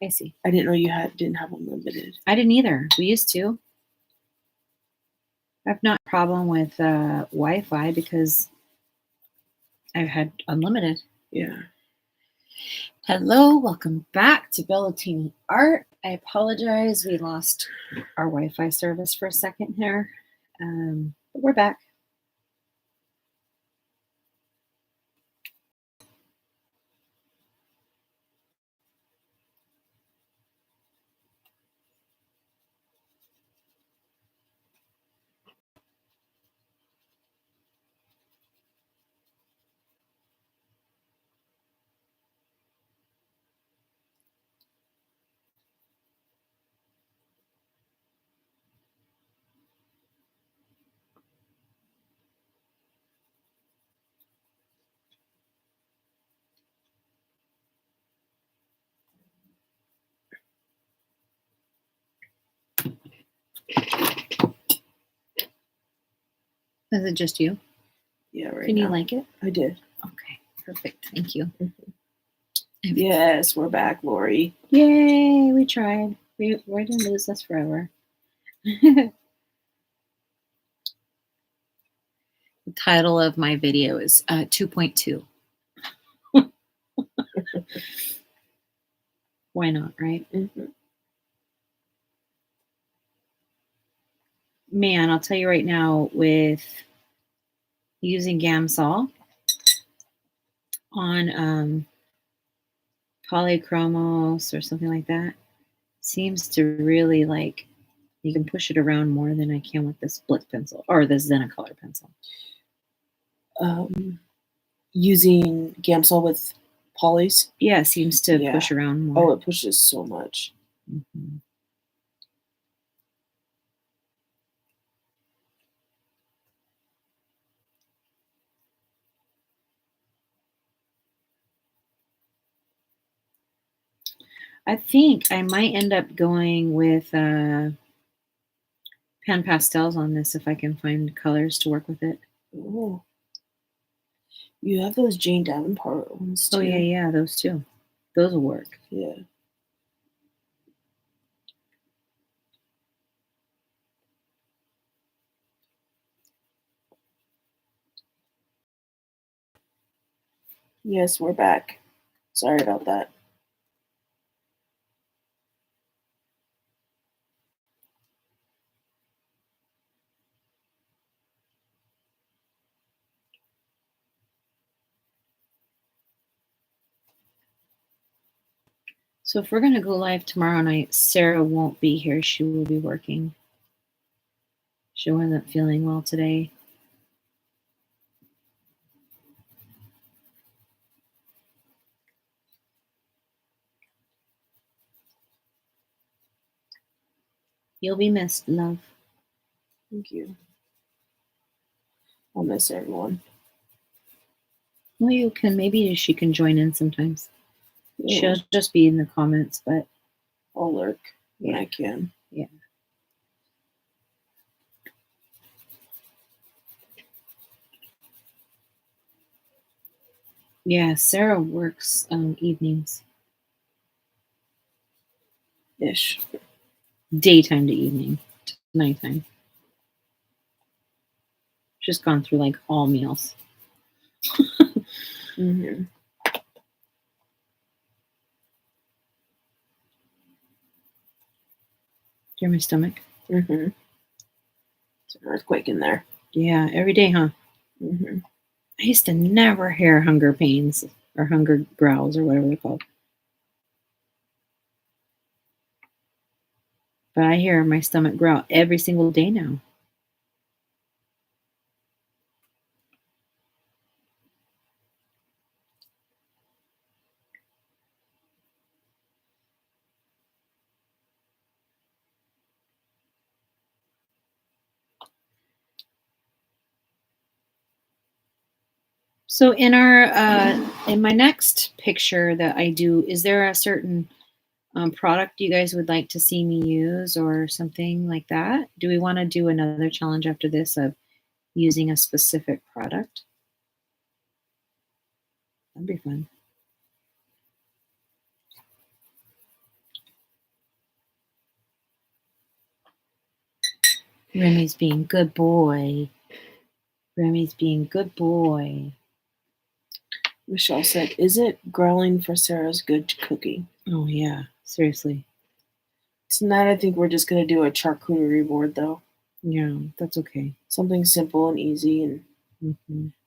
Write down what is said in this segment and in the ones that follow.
I see. I didn't know you didn't have unlimited. I didn't either. We used to. I've not a problem with Wi-Fi because I've had unlimited. Yeah. Hello, welcome back to Bellatini Art. I apologize. We lost our Wi-Fi service for a second here, but we're back. Is it just you? Yeah, right. Can you like it? I did. Okay, perfect. Thank you. Mm-hmm. Yes, we're back, Lori. Yay, we tried. We didn't lose this forever. The title of my video is 2.2. Why not, right? Mm-hmm. Man, I'll tell you right now, with using Gamsol on polychromos or something like that, seems to really like, you can push it around more than I can with this Blitz pencil or this Zenacolor pencil. Using Gamsol with polys? Yeah, it seems to push around more. Oh, it pushes so much. Mm-hmm. I think I might end up going with pan pastels on this if I can find colors to work with it. Oh. You have those Jane Davenport ones too. Oh, yeah, those too. Those will work. Yeah. Yes, we're back. Sorry about that. So if we're going to go live tomorrow night, Sarah won't be here. She will be working. She wasn't feeling well today. You'll be missed, love. Thank you. I'll miss everyone. Well, you can. Maybe she can join in sometimes. Yeah. She'll just be in the comments, but I'll lurk when I can. Yeah. Yeah, Sarah works evenings. Ish. Daytime to evening to nighttime. She's gone through like all meals. Mm-hmm. Hear my stomach? Mm-hmm. It's an earthquake in there. Yeah, every day, huh? Mm-hmm. I used to never hear hunger pains or hunger growls or whatever they're called. But I hear my stomach growl every single day now. So in in my next picture that I do, is there a certain product you guys would like to see me use or something like that? Do we want to do another challenge after this of using a specific product? That'd be fun. Remy's being good boy. Remy's being good boy. Michelle said, "Isn't growling for Sarah's good cooking?" Oh yeah, seriously. Tonight I think we're just gonna do a charcuterie board though. Yeah, that's okay. Something simple and easy, and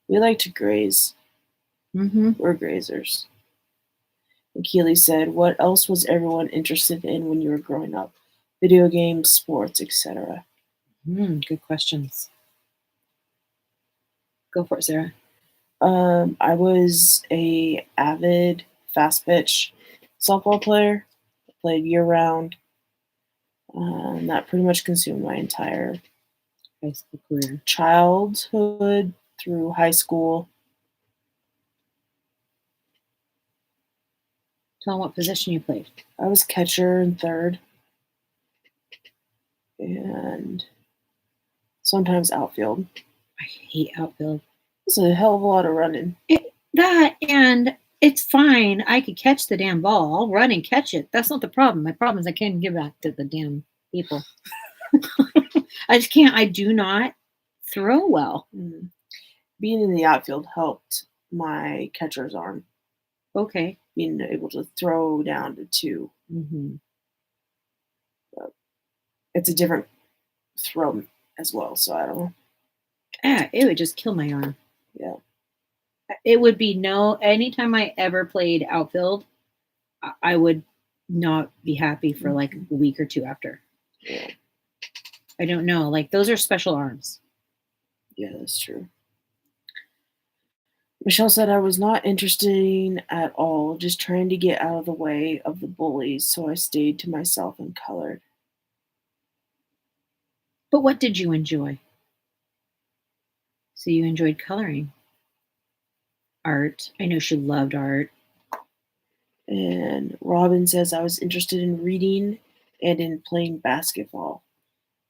we like to graze. We're grazers. And Keely said, "What else was everyone interested in when you were growing up? Video games, sports, etc." Good questions. Go for it, Sarah. I was a avid fast pitch softball player. Played year round. That pretty much consumed my entire High school career. childhood through high school. Tell them what position you played. I was catcher and third, and sometimes outfield. I hate outfield. It's a hell of a lot of running. And it's fine. I could catch the damn ball. I'll run and catch it. That's not the problem. My problem is I can't give back to the damn people. I just can't. I do not throw well. Being in the outfield helped my catcher's arm. Okay. Being able to throw down to 2. It's a different throw as well, so I don't know. Yeah, it would just kill my arm. Yeah. It would be anytime I ever played outfield, I would not be happy for like a week or 2 after. Yeah. I don't know. Like those are special arms. Yeah, that's true. Michelle said, "I was not interested at all, just trying to get out of the way of the bullies, so I stayed to myself and colored." But what did you enjoy? So you enjoyed coloring. Art. I know she loved art. And Robin says, "I was interested in reading and in playing basketball."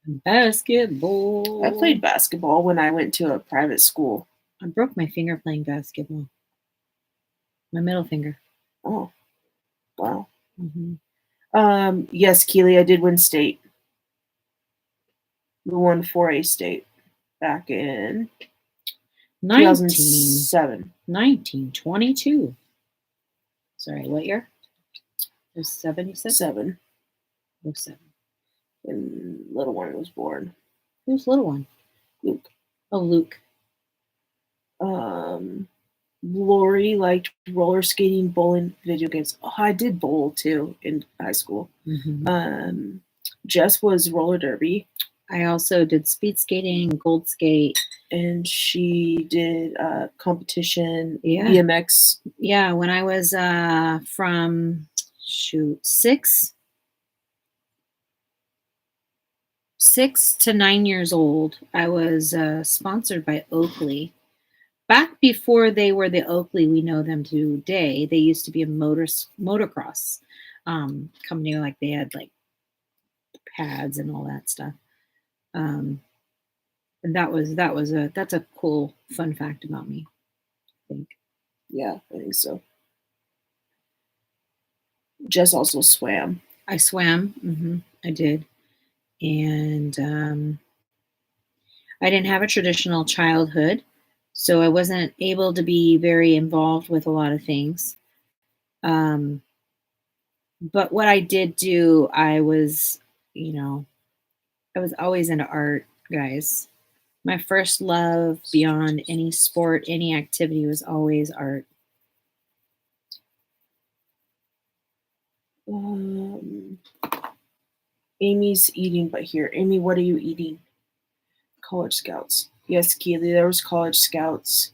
Basketball. I played basketball when I went to a private school. I broke my finger playing basketball. My middle finger. Oh, wow. Yes, Keely, I did win state. We won 4A state back in 2007. 1922. Sorry, what year? It was 76? 7. 07. And little one was born. Who's little one? Luke. Oh, Luke. Lori liked roller skating, bowling, video games. Oh, I did bowl too in high school. Jess was roller derby. I also did speed skating, gold skate. And she did competition, Yeah. BMX. Yeah, when I was from 6 to 9 years old, I was sponsored by Oakley. Back before they were the Oakley we know them today, they used to be a motocross company. Like they had like pads and all that stuff. And that's a cool fun fact about me, I think. Yeah, I think so. Jess also swam. I swam. I did. And I didn't have a traditional childhood, so I wasn't able to be very involved with a lot of things. But what I did do, I was always into art, guys. My first love beyond any sport, any activity was always art. Amy's eating, but here. Amy, what are you eating? College Scouts. Yes, Keely, there was College Scouts.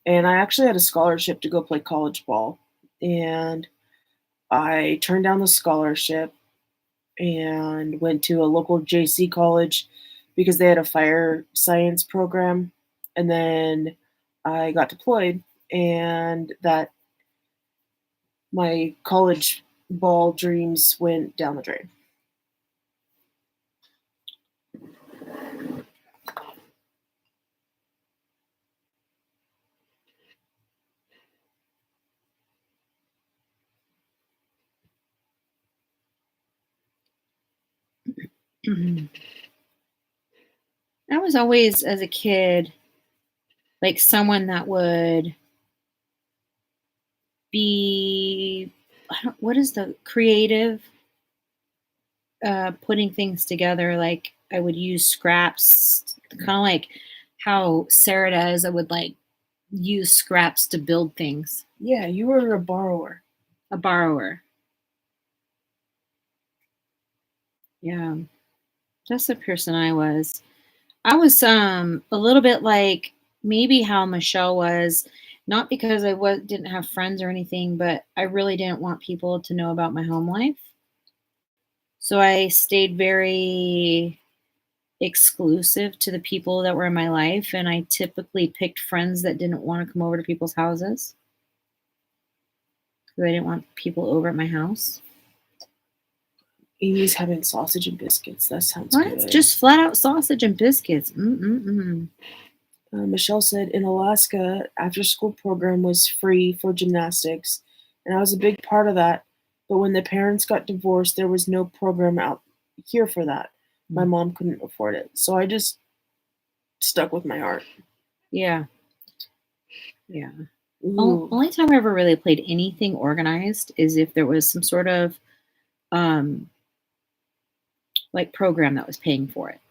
And I actually had a scholarship to go play college ball. And I turned down the scholarship and went to a local JC college because they had a fire science program. And then I got deployed, and that my college ball dreams went down the drain. I was always, as a kid, like someone that would be, what is the creative, putting things together. Like I would use scraps, kind of like how Sarah does. I would like use scraps to build things. Yeah, you were a borrower. A borrower. Yeah, that's the person I was. I was a little bit like maybe how Michelle was, not because I didn't have friends or anything, but I really didn't want people to know about my home life. So I stayed very exclusive to the people that were in my life, and I typically picked friends that didn't want to come over to people's houses because I didn't want people over at my house. Amy's having sausage and biscuits. That sounds What? good. Just flat out sausage and biscuits. Michelle said in Alaska, after school program was free for gymnastics, and I was a big part of that. But when the parents got divorced, there was no program out here for that. My mom couldn't afford it, so I just stuck with my art. Yeah. Yeah. Only time I ever really played anything organized is if there was some sort of like program that was paying for it.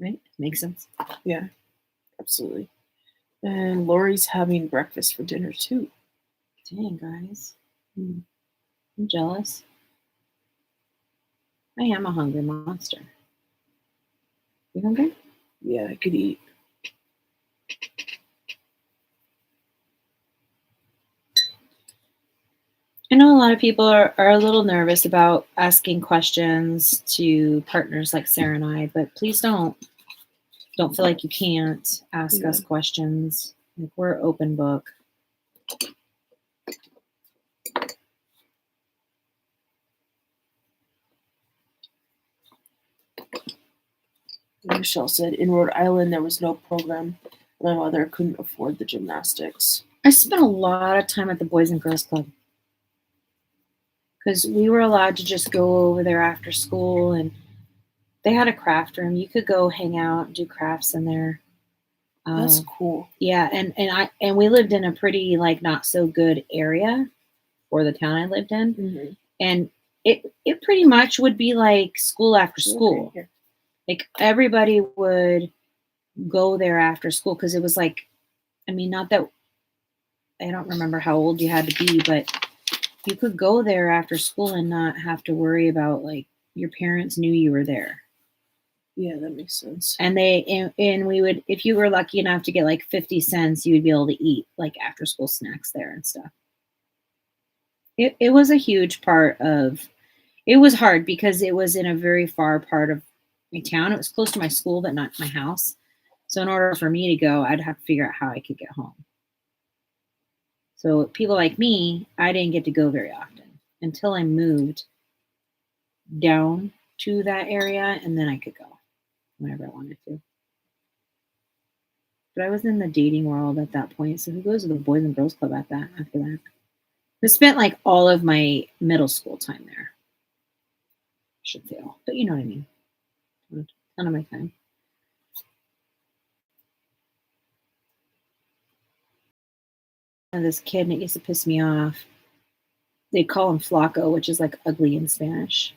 Right? Makes sense. Yeah, absolutely. And Lori's having breakfast for dinner too. Dang, guys. I'm jealous. I am a hungry monster. You hungry? Yeah, I could eat. I know a lot of people are a little nervous about asking questions to partners like Sarah and I, but please don't feel like you can't ask us questions. Like we're open book. Michelle said in Rhode Island there was no program. My mother couldn't afford the gymnastics. I spent a lot of time at the Boys and Girls Club because we were allowed to just go over there after school, and they had a craft room. You could go hang out and do crafts in there. That's cool. Yeah, and we lived in a pretty like not so good area for the town I lived in, and it pretty much would be like school after school. Okay. Like everybody would go there after school because it was like, I mean, not that I don't remember how old you had to be, but you could go there after school and not have to worry about like your parents knew you were there. Yeah, that makes sense. And we would, if you were lucky enough to get like 50 cents, you would be able to eat like after school snacks there and stuff. It was a huge part of, it was hard because it was in a very far part of my town. It was close to my school, but not my house. So in order for me to go, I'd have to figure out how I could get home. So people like me, I didn't get to go very often until I moved down to that area, and then I could go whenever I wanted to. But I was in the dating world at that point, so who goes to the Boys and Girls Club after that? I spent like all of my middle school time there. I should say all, but you know what I mean. A ton of my time. And this kid, and it used to piss me off. They call him Flaco, which is like ugly in Spanish.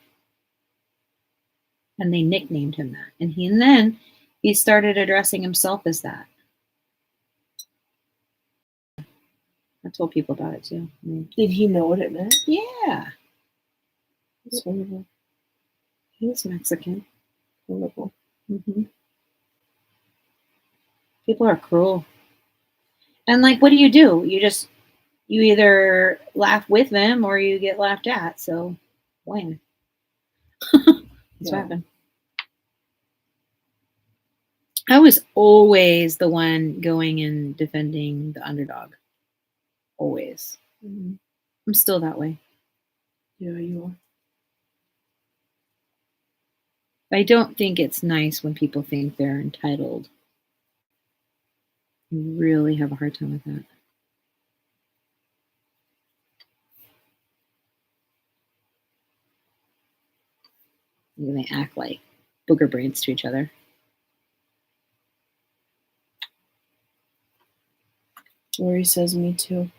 And they nicknamed him that. And then he started addressing himself as that. I told people about it too. Did he know what it meant? Yeah. That's wonderful. He's Mexican. Wonderful. People are cruel. And like, what do? You either laugh with them or you get laughed at. So, when? That's what happened. I was always the one going and defending the underdog. Always. I'm still that way. Yeah, you are. I don't think it's nice when people think they're entitled. I really have a hard time with that. When they act like booger brains to each other. Lori says me too.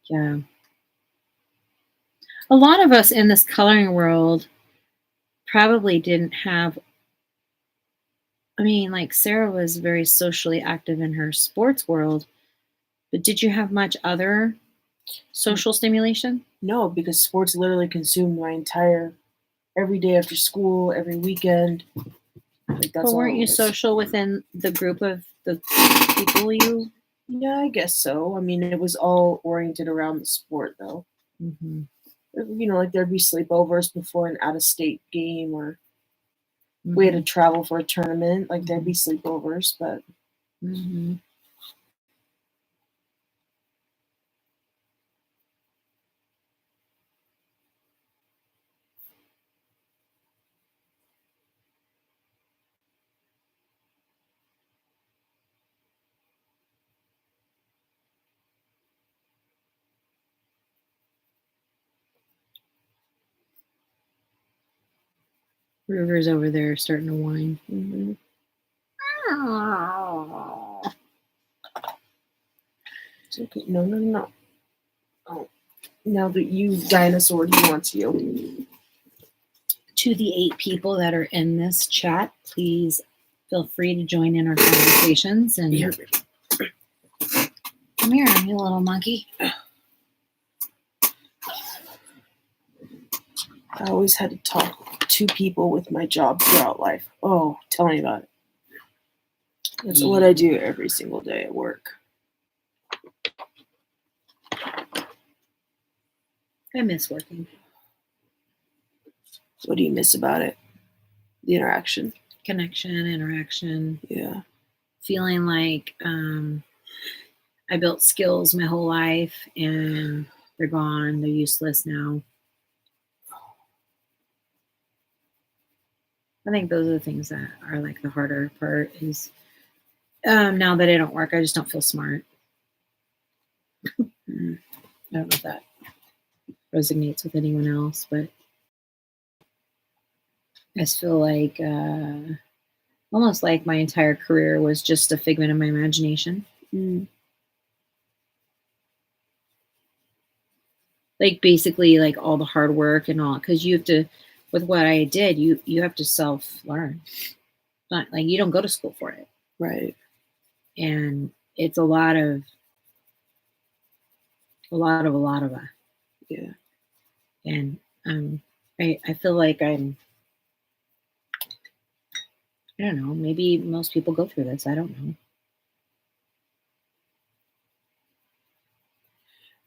Yeah. A lot of us in this coloring world probably didn't have, I mean, like Sarah was very socially active in her sports world, but did you have much other social stimulation? No, because sports literally consumed my entire every day after school, every weekend. Like, that's But all weren't it you was. social within the group of the people you? Yeah, I guess so. I mean, it was all oriented around the sport, though. Mm-hmm. You know, like there'd be sleepovers before an out-of-state game, or Mm-hmm. we had to travel for a tournament. Like there'd be sleepovers, but Mm-hmm. River's over there starting to whine. mm-hmm. It's okay. No. Oh, now that you dinosaur, he wants you. To the 8 people that are in this chat, please feel free to join in our conversations. And Here. come here, you little monkey. I always had to talk to people with my job throughout life. Oh, tell me about it. That's what I do every single day at work. I miss working. What do you miss about it? The interaction. Connection, interaction. Yeah. Feeling like I built skills my whole life and they're gone. They're useless now. I think those are the things that are like the harder part is now that I don't work, I just don't feel smart. I don't know if that resonates with anyone else, but I just feel like almost like my entire career was just a figment of my imagination. Mm. Like basically like all the hard work and all, because you have to, with what I did, you have to self-learn. Not like you don't go to school for it. Right. And it's a lot of Yeah. and I feel like I don't know, maybe most people go through this. I don't know.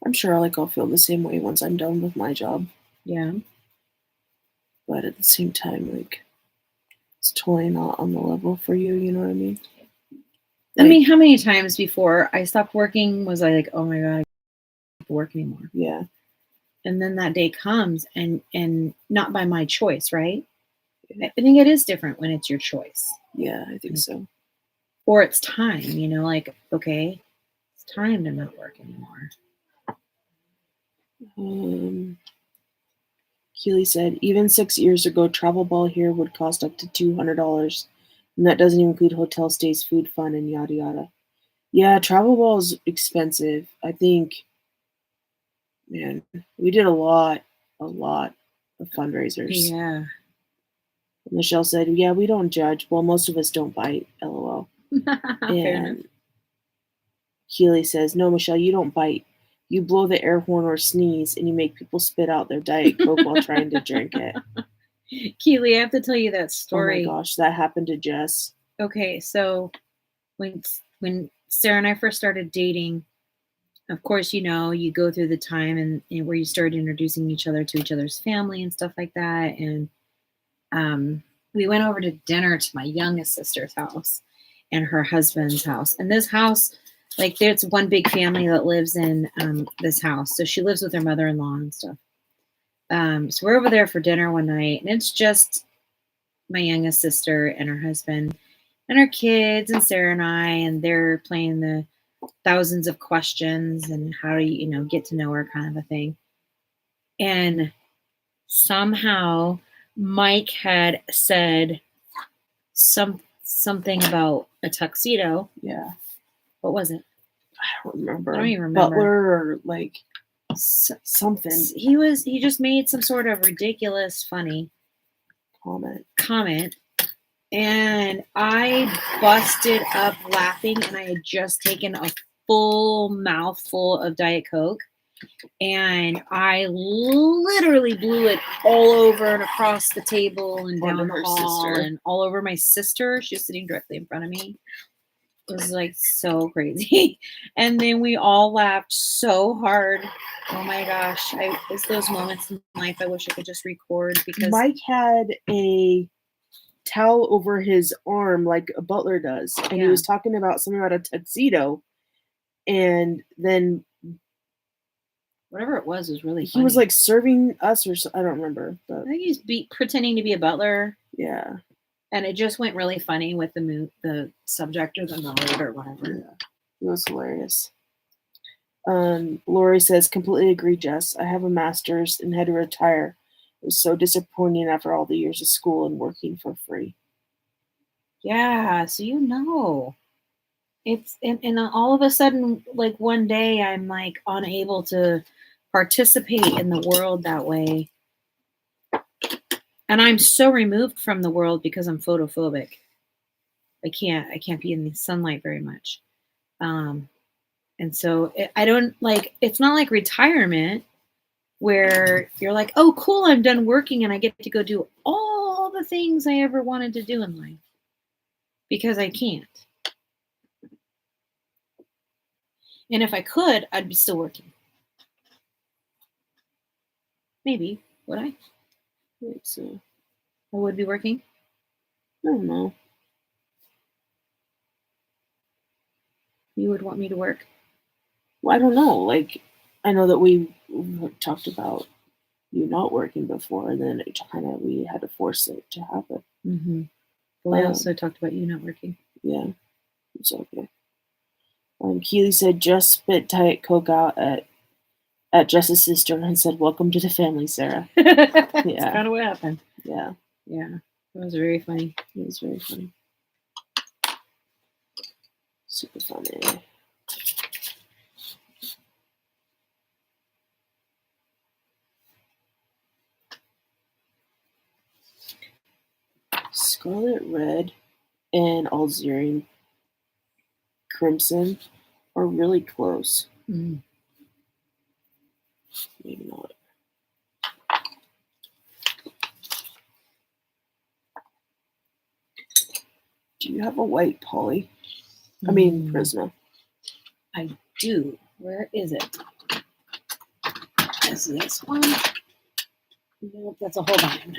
I'm sure I'll feel the same way once I'm done with my job. Yeah. But at the same time, like, it's totally not on the level for you, you know what I mean? I mean, how many times before I stopped working was I like, oh my God, I can't work anymore. Yeah. And then that day comes and not by my choice, right? I think it is different when it's your choice. Yeah, I think so. Or it's time, you know, like, okay, it's time to not work anymore. Keely said, even 6 years ago, travel ball here would cost up to $200. And that doesn't include hotel stays, food, fun, and yada yada. Yeah, travel ball is expensive. I think, man, we did a lot of fundraisers. Yeah. Michelle said, yeah, we don't judge. Well, most of us don't bite, LOL. And Keely says, no, Michelle, you don't bite. You blow the air horn or sneeze, and you make people spit out their Diet Coke while trying to drink it. Keely, I have to tell you that story. Oh my gosh, that happened to Jess. Okay, so when Sarah and I first started dating, of course, you know, you go through the time and where you start introducing each other to each other's family and stuff like that. And we went over to dinner to my youngest sister's house and her husband's house. And this house, like, there's one big family that lives in this house. So she lives with her mother-in-law and stuff. So we're over there for dinner one night, and it's just my youngest sister and her husband and our kids and Sarah and I, and they're playing the thousands of questions and how do you know, get to know her kind of a thing. And somehow Mike had said something about a tuxedo. Yeah. What was it? don't remember. I don't even remember. Butler or like something. He just made some sort of ridiculous, funny comment. And I busted up laughing, and I had just taken a full mouthful of Diet Coke, and I literally blew it all over and across the table and down the hall and all over my sister. She was sitting directly in front of me. It was like so crazy. And then we all laughed so hard. Oh my gosh. It's those moments in life I wish I could just record, because Mike had a towel over his arm like a butler does, and he was talking about something about a tuxedo, and then whatever it was really funny. He was like serving us, or I don't remember. But I think he was pretending to be a butler. Yeah. And it just went really funny with the subject or the mode or whatever. Yeah. It was hilarious. Lori says, completely agree, Jess. I have a master's and had to retire. It was so disappointing after all the years of school and working for free. Yeah, so it's and all of a sudden, like one day, I'm like unable to participate in the world that way, and I'm so removed from the world because I'm photophobic. I can't be in the sunlight very much, and so I don't like. It's not like retirement where you're like, oh, cool, I'm done working and I get to go do all the things I ever wanted to do in life, because I can't. And if I could, I'd be still working. Maybe. Would I? I think so. I would be working? I don't know. You would want me to work? Well, I don't know. Like, I know that we talked about you not working before, and then it kind of, we had to force it to happen. Mm-hmm. Well, I also talked about you not working. Yeah, it's okay. Keely said, just spit Diet Coke out at Jess's sister and said, welcome to the family, Sarah. That's kind of what happened. Yeah. Yeah. It was very funny. It was very funny. Super funny. Scarlet Red and Alzerian Crimson are really close. Mm. Maybe not. Do you have a white poly? I mean, Prisma. I do. Where is it? Is this one? Nope, that's a whole bind.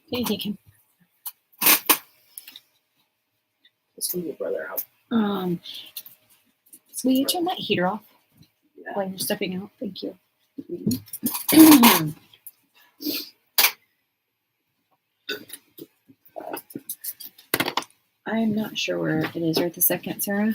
Can you take him? Let's leave your brother out. Will you turn that heater off while you're stepping out? Thank you. I'm not sure where it is right this second, Sarah.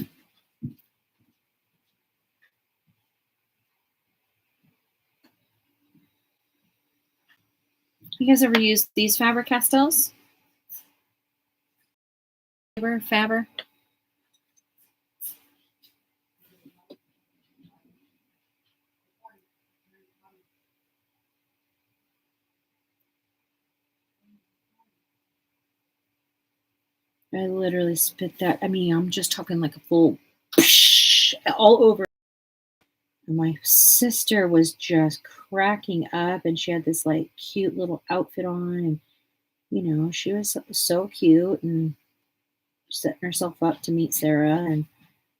You guys ever used these Faber-Castells? Faber? I literally spit that. I mean, I'm just talking like a full all over. And my sister was just cracking up, and she had this like cute little outfit on, and you know, she was so cute and setting herself up to meet Sarah, and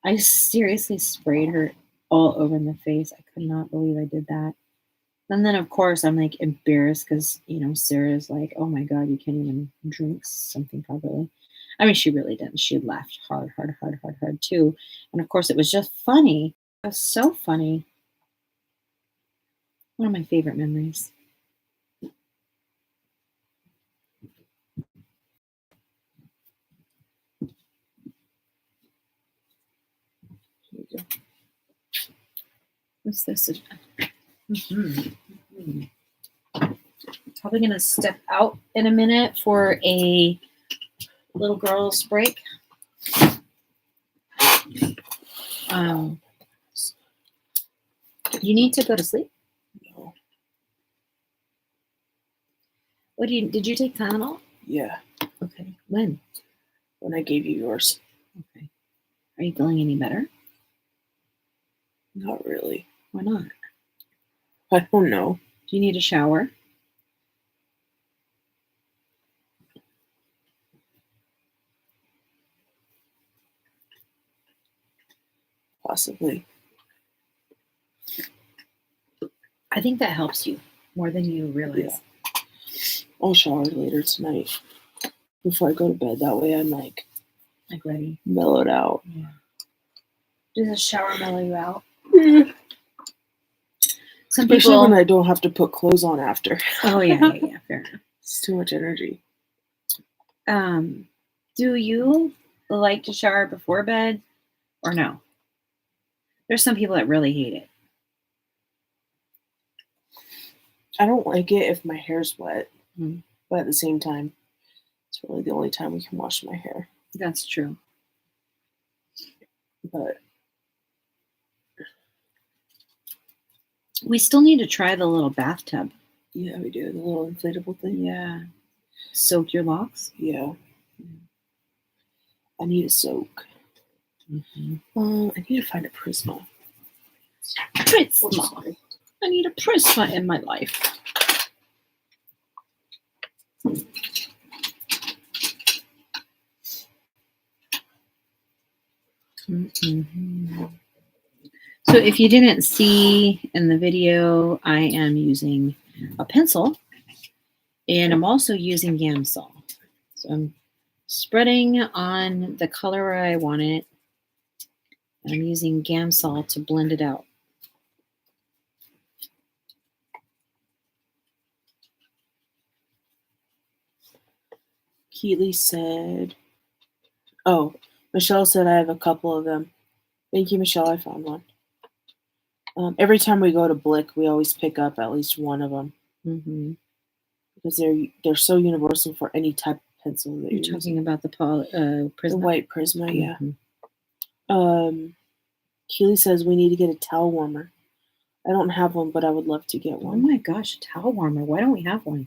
I seriously sprayed her all over in the face. I could not believe I did that. And then of course I'm like embarrassed because, you know, Sarah's like, oh my God, you can't even drink something properly. I mean, she really didn't. She laughed hard too. And of course it was just funny. It was so funny. One of my favorite memories. What's this? Probably gonna step out in a minute for a little girl's break. You need to go to sleep. No. Did you take Tylenol? Yeah. Okay. When? When I gave you yours. Okay. Are you feeling any better? Not really. Why not? I don't know. Do you need a shower? Possibly. I think that helps you more than you realize. Yeah. I'll shower later tonight before I go to bed. That way I'm like ready. Mellowed out. Yeah. Does a shower mellow you out? Yeah. Some Especially people... when I don't have to put clothes on after. Oh, yeah, fair enough. It's too much energy. Do you like to shower before bed or no? There's some people that really hate it. I don't like it if my hair's wet, Mm-hmm. but at the same time, it's really the only time we can wash my hair. That's true. But we still need to try the little bathtub. Yeah, we do. The little inflatable thing. Yeah. Soak your locks? Yeah. I need a soak. Mm-hmm. I need to find a Prisma. Prisma. I need a Prisma in my life. Mm-hmm. So if you didn't see in the video, I am using a pencil and I'm also using Gamsol. So I'm spreading on the color where I want it. I'm using Gamsol to blend it out. Keely said, oh, Michelle said I have a couple of them. Thank you, Michelle. I found one. Every time we go to Blick, we always pick up at least one of them. Mm-hmm. Because they're so universal for any type of pencil that you're talking using. About the Prisma? The white Prisma, yeah. Mm-hmm. Keely says we need to get a towel warmer. I don't have one, but I would love to get one. Oh my gosh, a towel warmer. Why don't we have one?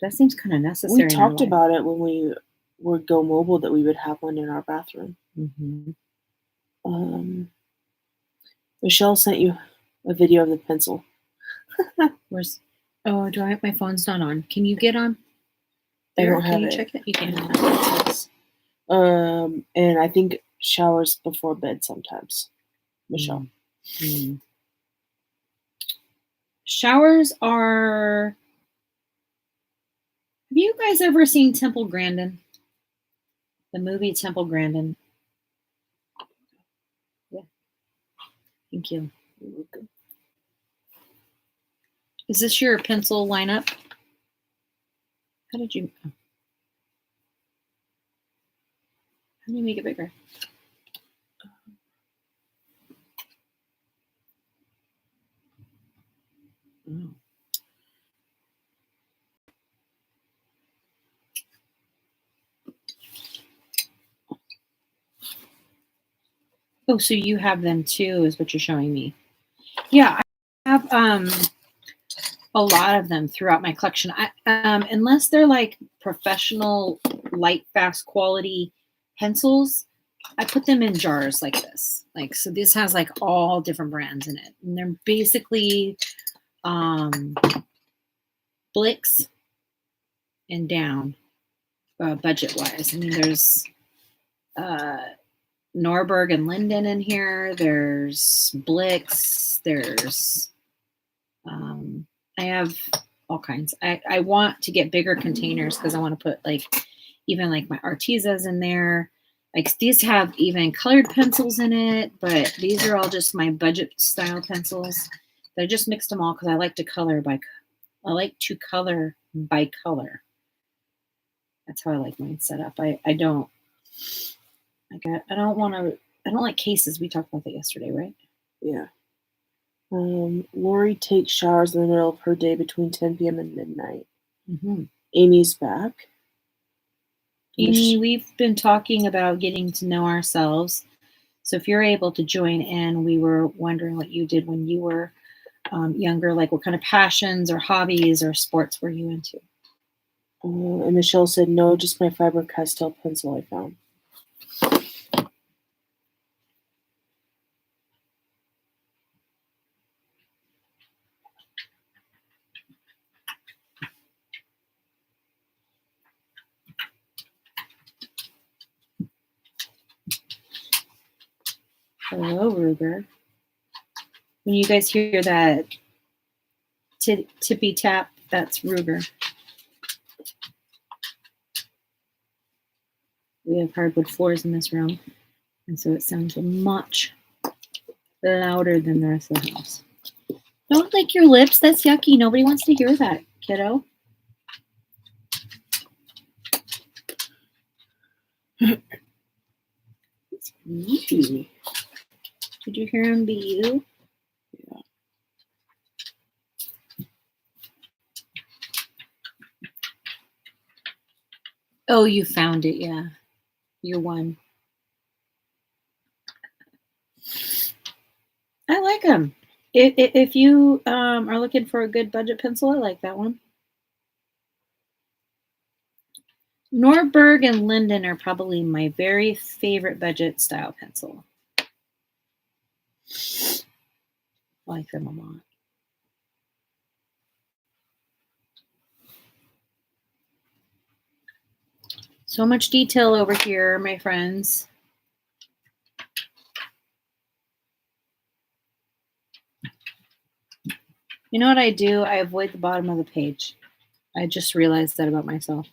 That seems kind of necessary. We talked about it when we would go mobile that we would have one in our bathroom. Mm-hmm. Michelle sent you a video of the pencil. Where's? Oh, my phone's not on. Can you get on? There? I don't have Can you it. check it? You can. And I think showers before bed sometimes. Michelle. Mm-hmm. Showers are... Have you guys ever seen Temple Grandin? The movie Temple Grandin? Yeah. Thank you. You're welcome. Is this your pencil lineup? How did you... Oh. How do you make it bigger? Oh. Oh, so you have them too, is what you're showing me. Yeah, I have a lot of them throughout my collection. Unless they're like professional, light, fast quality pencils, I put them in jars like this. Like, so this has like all different brands in it. And they're basically Blicks and down, budget-wise. I mean, there's Norberg and Linden in here. There's Blicks. There's I have all kinds. I want to get bigger containers because I want to put like even like my Artezas in there. Like these have even colored pencils in it, but these are all just my budget style pencils. I just mixed them all because I like to color by color. That's how I like mine set up. I don't like cases. We talked about that yesterday, right? Yeah. Lori takes showers in the middle of her day between 10 p.m. and midnight. Mm-hmm. Amy's back. Amy, we've been talking about getting to know ourselves. So if you're able to join in, we were wondering what you did when you were younger, like what kind of passions or hobbies or sports were you into? And Michelle said, no, just my Faber-Castell pencil I found. Hello, Ruger. When you guys hear that tippy tap, that's Ruger. We have hardwood floors in this room, and so it sounds much louder than the rest of the house. Don't lick your lips. That's yucky. Nobody wants to hear that, kiddo. It's you. Did you hear him be you? Yeah. Oh, you found it, yeah. You won. I like them. If you are looking for a good budget pencil, I like that one. Norberg and Linden are probably my very favorite budget style pencil. I like them a lot. So much detail over here, my friends. You know what I do? I avoid the bottom of the page. I just realized that about myself.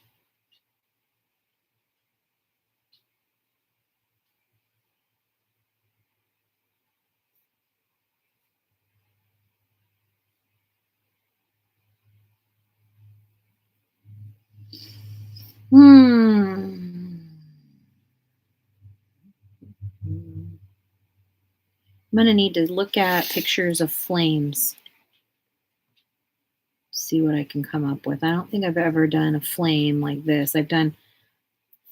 I'm going to need to look at pictures of flames. See what I can come up with. I don't think I've ever done a flame like this. I've done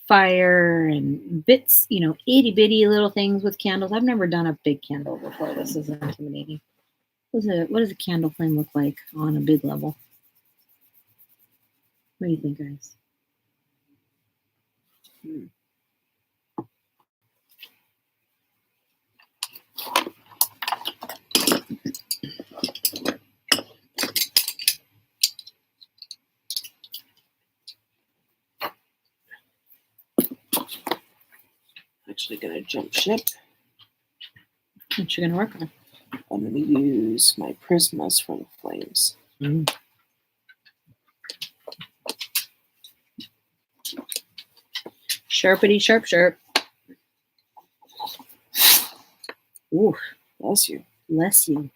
fire and bits, itty bitty little things with candles. I've never done a big candle before. This is intimidating. What does a candle flame look like on a big level? What do you think, guys? Actually gonna jump ship. What you gonna work on? I'm gonna use my Prismas for the flames. Sharpity sharp sharp. Ooh, Bless you. bless you.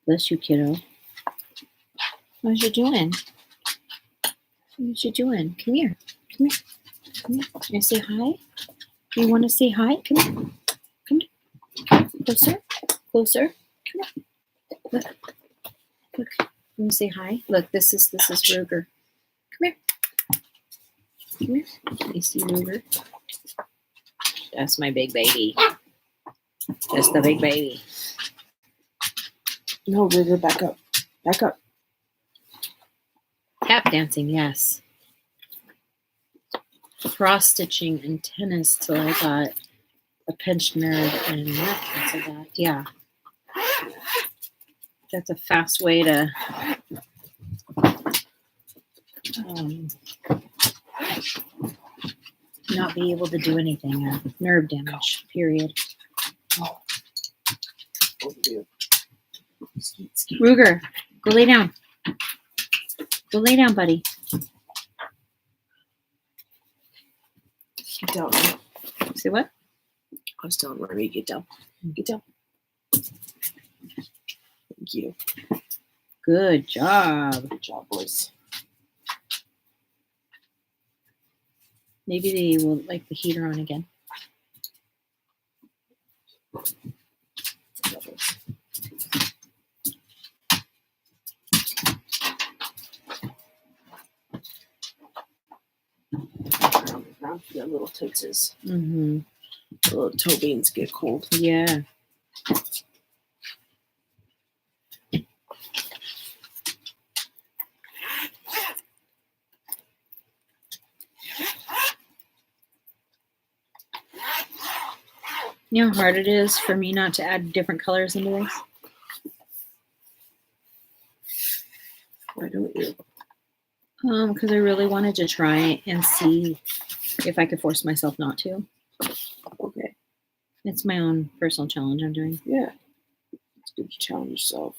Bless you, kiddo. What you doing? What you doing? Come here. Come here. Come here. Can I say hi? You want to say hi? Come here. Come here. Closer. Closer. Come here. Look. Look. You want to say hi? Look, this is Ruger. Come here. Come here. You see Ruger? That's my big baby. That's the big baby. No, Ruger, back up. Back up. Tap dancing, yes. Cross stitching and tennis till I got a pinched nerve and neck into that. Yeah. That's a fast way to not be able to do anything. Nerve damage, period. Ruger, go lay down. Go lay down, buddy. Get down. Say what? I was telling Ruby, get down. Get down. Thank you. Good job. Good job, boys. Maybe they will like the heater on again. Around for their little tootses. Mm-hmm. little toe beans get cold. Yeah. You know how hard it is for me not to add different colors into this? Why don't you? Because I really wanted to try and see if I could force myself not to. Okay. It's my own personal challenge I'm doing. Yeah. It's good to challenge yourself.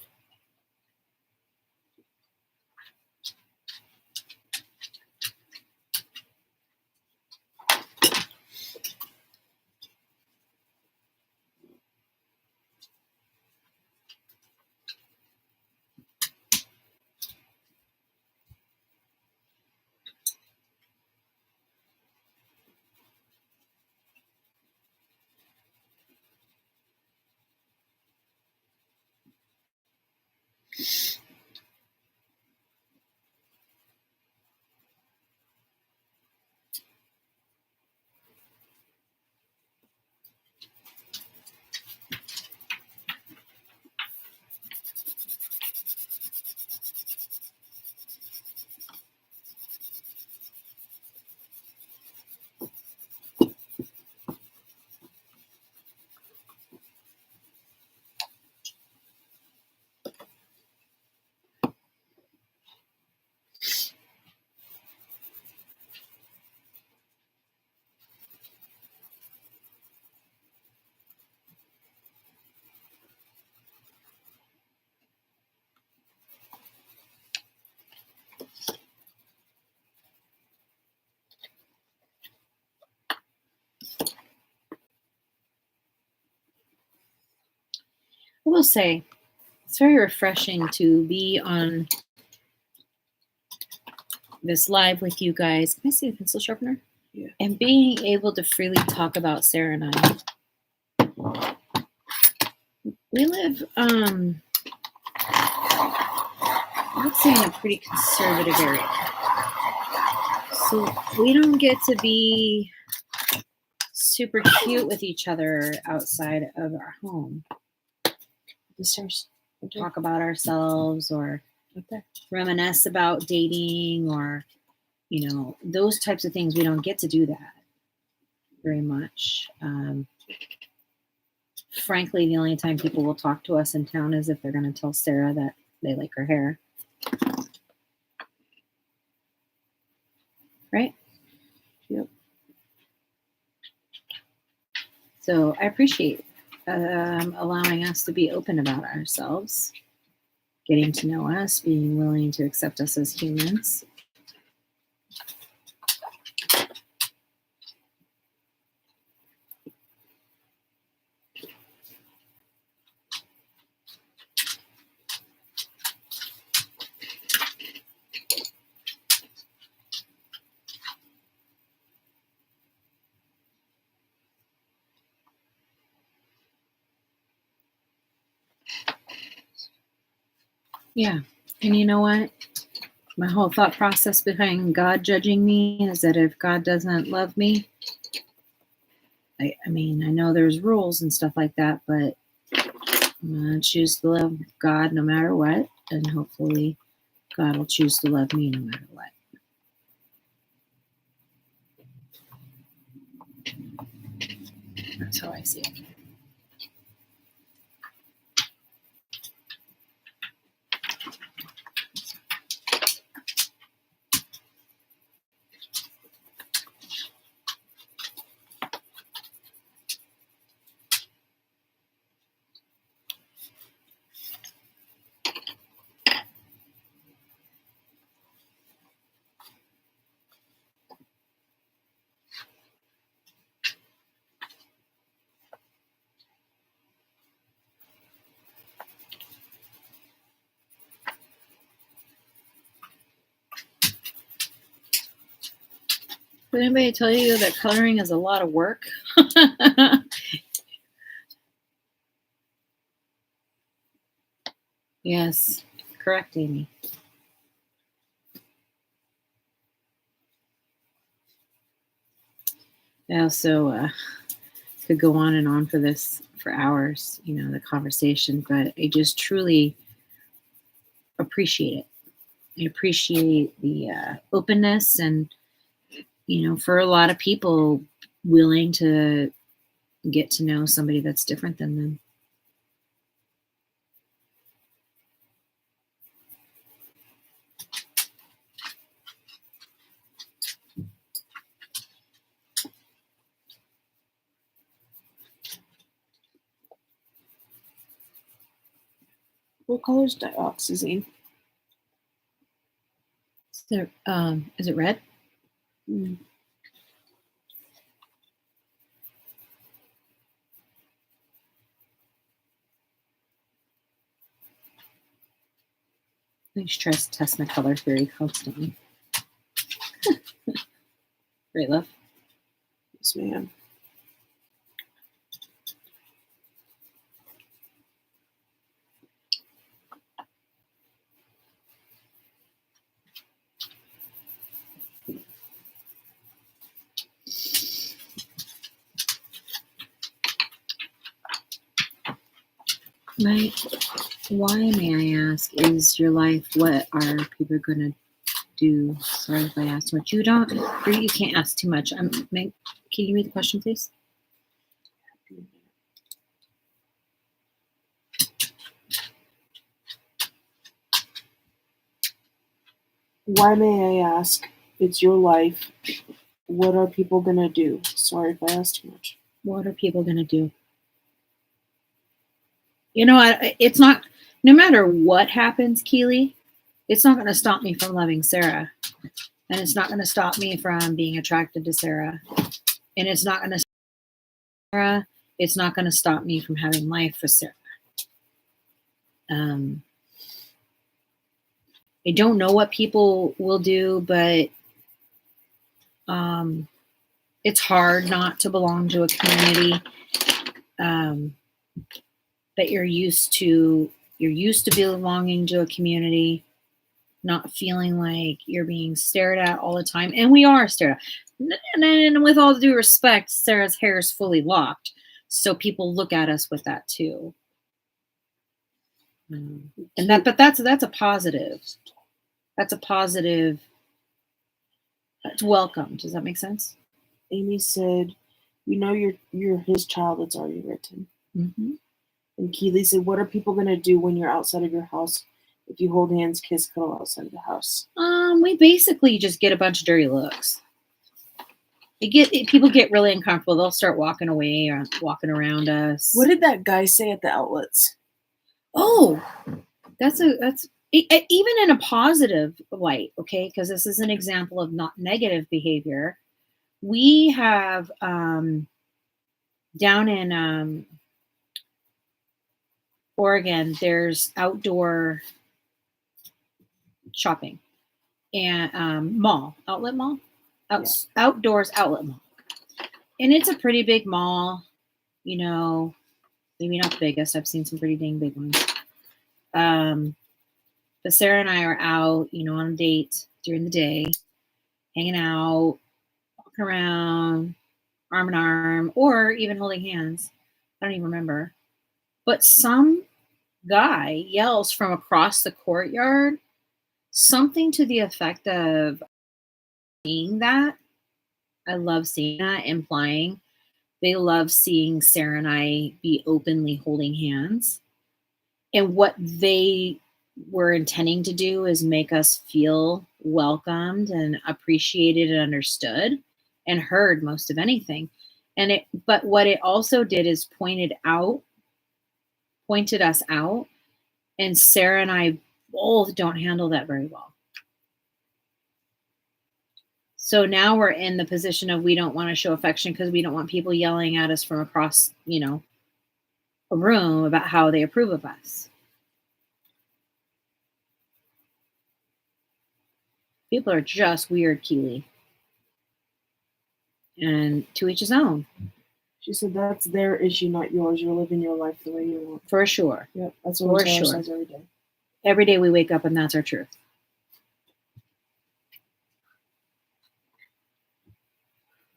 I will say, it's very refreshing to be on this live with you guys. Can I see the pencil sharpener? Yeah. And being able to freely talk about Sarah and I. We live, let's say, in a pretty conservative area. So we don't get to be super cute with each other outside of our home. The stairs. Talk about ourselves or reminisce about dating or, you know, those types of things. We don't get to do that very much. Frankly, the only time people will talk to us in town is if they're going to tell Sarah that they like her hair. Right? Yep. So I appreciate allowing us to be open about ourselves, getting to know us, being willing to accept us as humans. Yeah. And you know what? My whole thought process behind God judging me is that if God doesn't love me, I mean, I know there's rules and stuff like that, but I'm going to choose to love God no matter what. And hopefully God will choose to love me no matter what. That's how I see it. Did anybody tell you that coloring is a lot of work? Yes, correct, Amy. Yeah, so could go on and on for hours, the conversation, but I just truly appreciate it. I appreciate the openness and, for a lot of people willing to get to know somebody that's different than them. What color is dioxazine? Is it red? Mm. I just try to test my color theory constantly. Right, love? Yes, ma'am. Right. Why, may I ask, is your life, what are people going to do? Sorry if I ask too much. You can't ask too much. Can you read the question, please? Why, may I ask, it's your life. What are people going to do? Sorry if I asked too much. What are people going to do? It's not, no matter what happens, Keely, it's not going to stop me from loving Sarah. And it's not going to stop me from being attracted to Sarah. And it's not going to Sarah. It's not going to stop me from having life with Sarah. I don't know what people will do, but it's hard not to belong to a community that you're used to. You're used to belonging to a community, not feeling like you're being stared at all the time. And we are stared at. And with all due respect, Sarah's hair is fully locked. So people look at us with that too. But that's a positive. That's a positive. That's welcome. Does that make sense? Amy said, you're his child. It's already written. Mm-hmm. And Keely said, what are people going to do when you're outside of your house? If you hold hands, kiss, cuddle outside of the house? We basically just get a bunch of dirty looks. People get really uncomfortable. They'll start walking away or walking around us. What did that guy say at the outlets? Oh, that's even in a positive light, okay? Because this is an example of not negative behavior. We have down in Oregon, there's outdoor shopping and outlet mall. Outdoors outlet mall. And it's a pretty big mall, maybe not the biggest. I've seen some pretty dang big ones. But Sarah and I are out, on a date during the day, hanging out, walking around, arm in arm, or even holding hands. I don't even remember. But some guy yells from across the courtyard something to the effect of, seeing that. I love seeing that, implying they love seeing Sarah and I be openly holding hands. And what they were intending to do is make us feel welcomed and appreciated and understood and heard, most of anything. But what it also did is pointed us out. And Sarah and I both don't handle that very well. So now we're in the position of we don't want to show affection because we don't want people yelling at us from across, a room about how they approve of us. People are just weird, Keely. And to each his own. She said that's their issue, not yours. You're living your life the way you want. For sure. Yep, that's what Sarah says every day. Every day we wake up and that's our truth.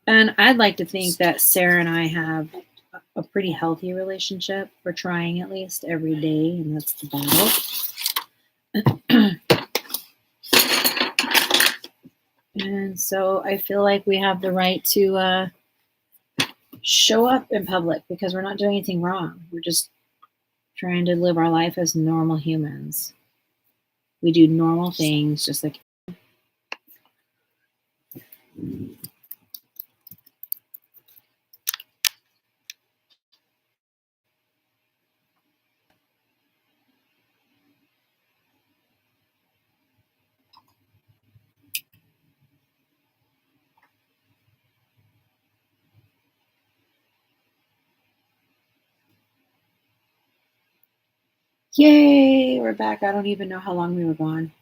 And I'd like to think that Sarah and I have a pretty healthy relationship. We're trying at least every day, and that's the battle. And so I feel like we have the right to show up in public because we're not doing anything wrong. We're just trying to live our life as normal humans. We do normal things just like. Yay, we're back. I don't even know how long we were gone.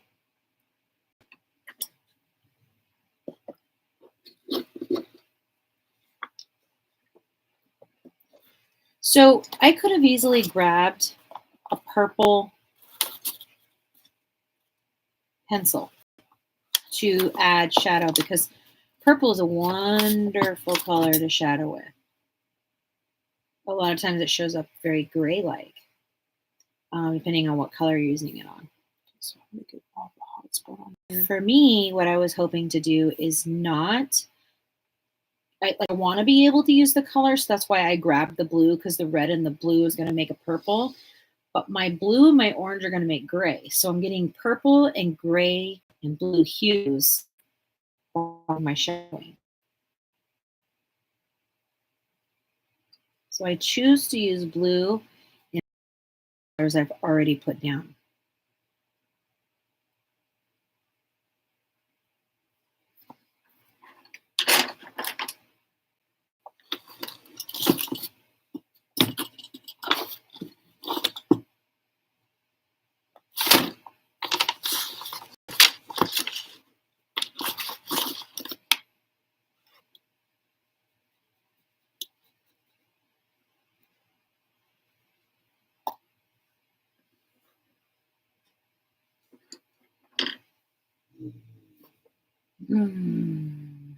So I could have easily grabbed a purple pencil to add shadow because purple is a wonderful color to shadow with. A lot of times it shows up very gray-like, depending on what color you're using it on. So make it all the hot spot on there. For me, what I was hoping to do is not, I want to be able to use the color, so that's why I grabbed the blue, because the red and the blue is going to make a purple. But my blue and my orange are going to make gray. So I'm getting purple and gray and blue hues on my shadowing. So I choose to use blue in colors I've already put down.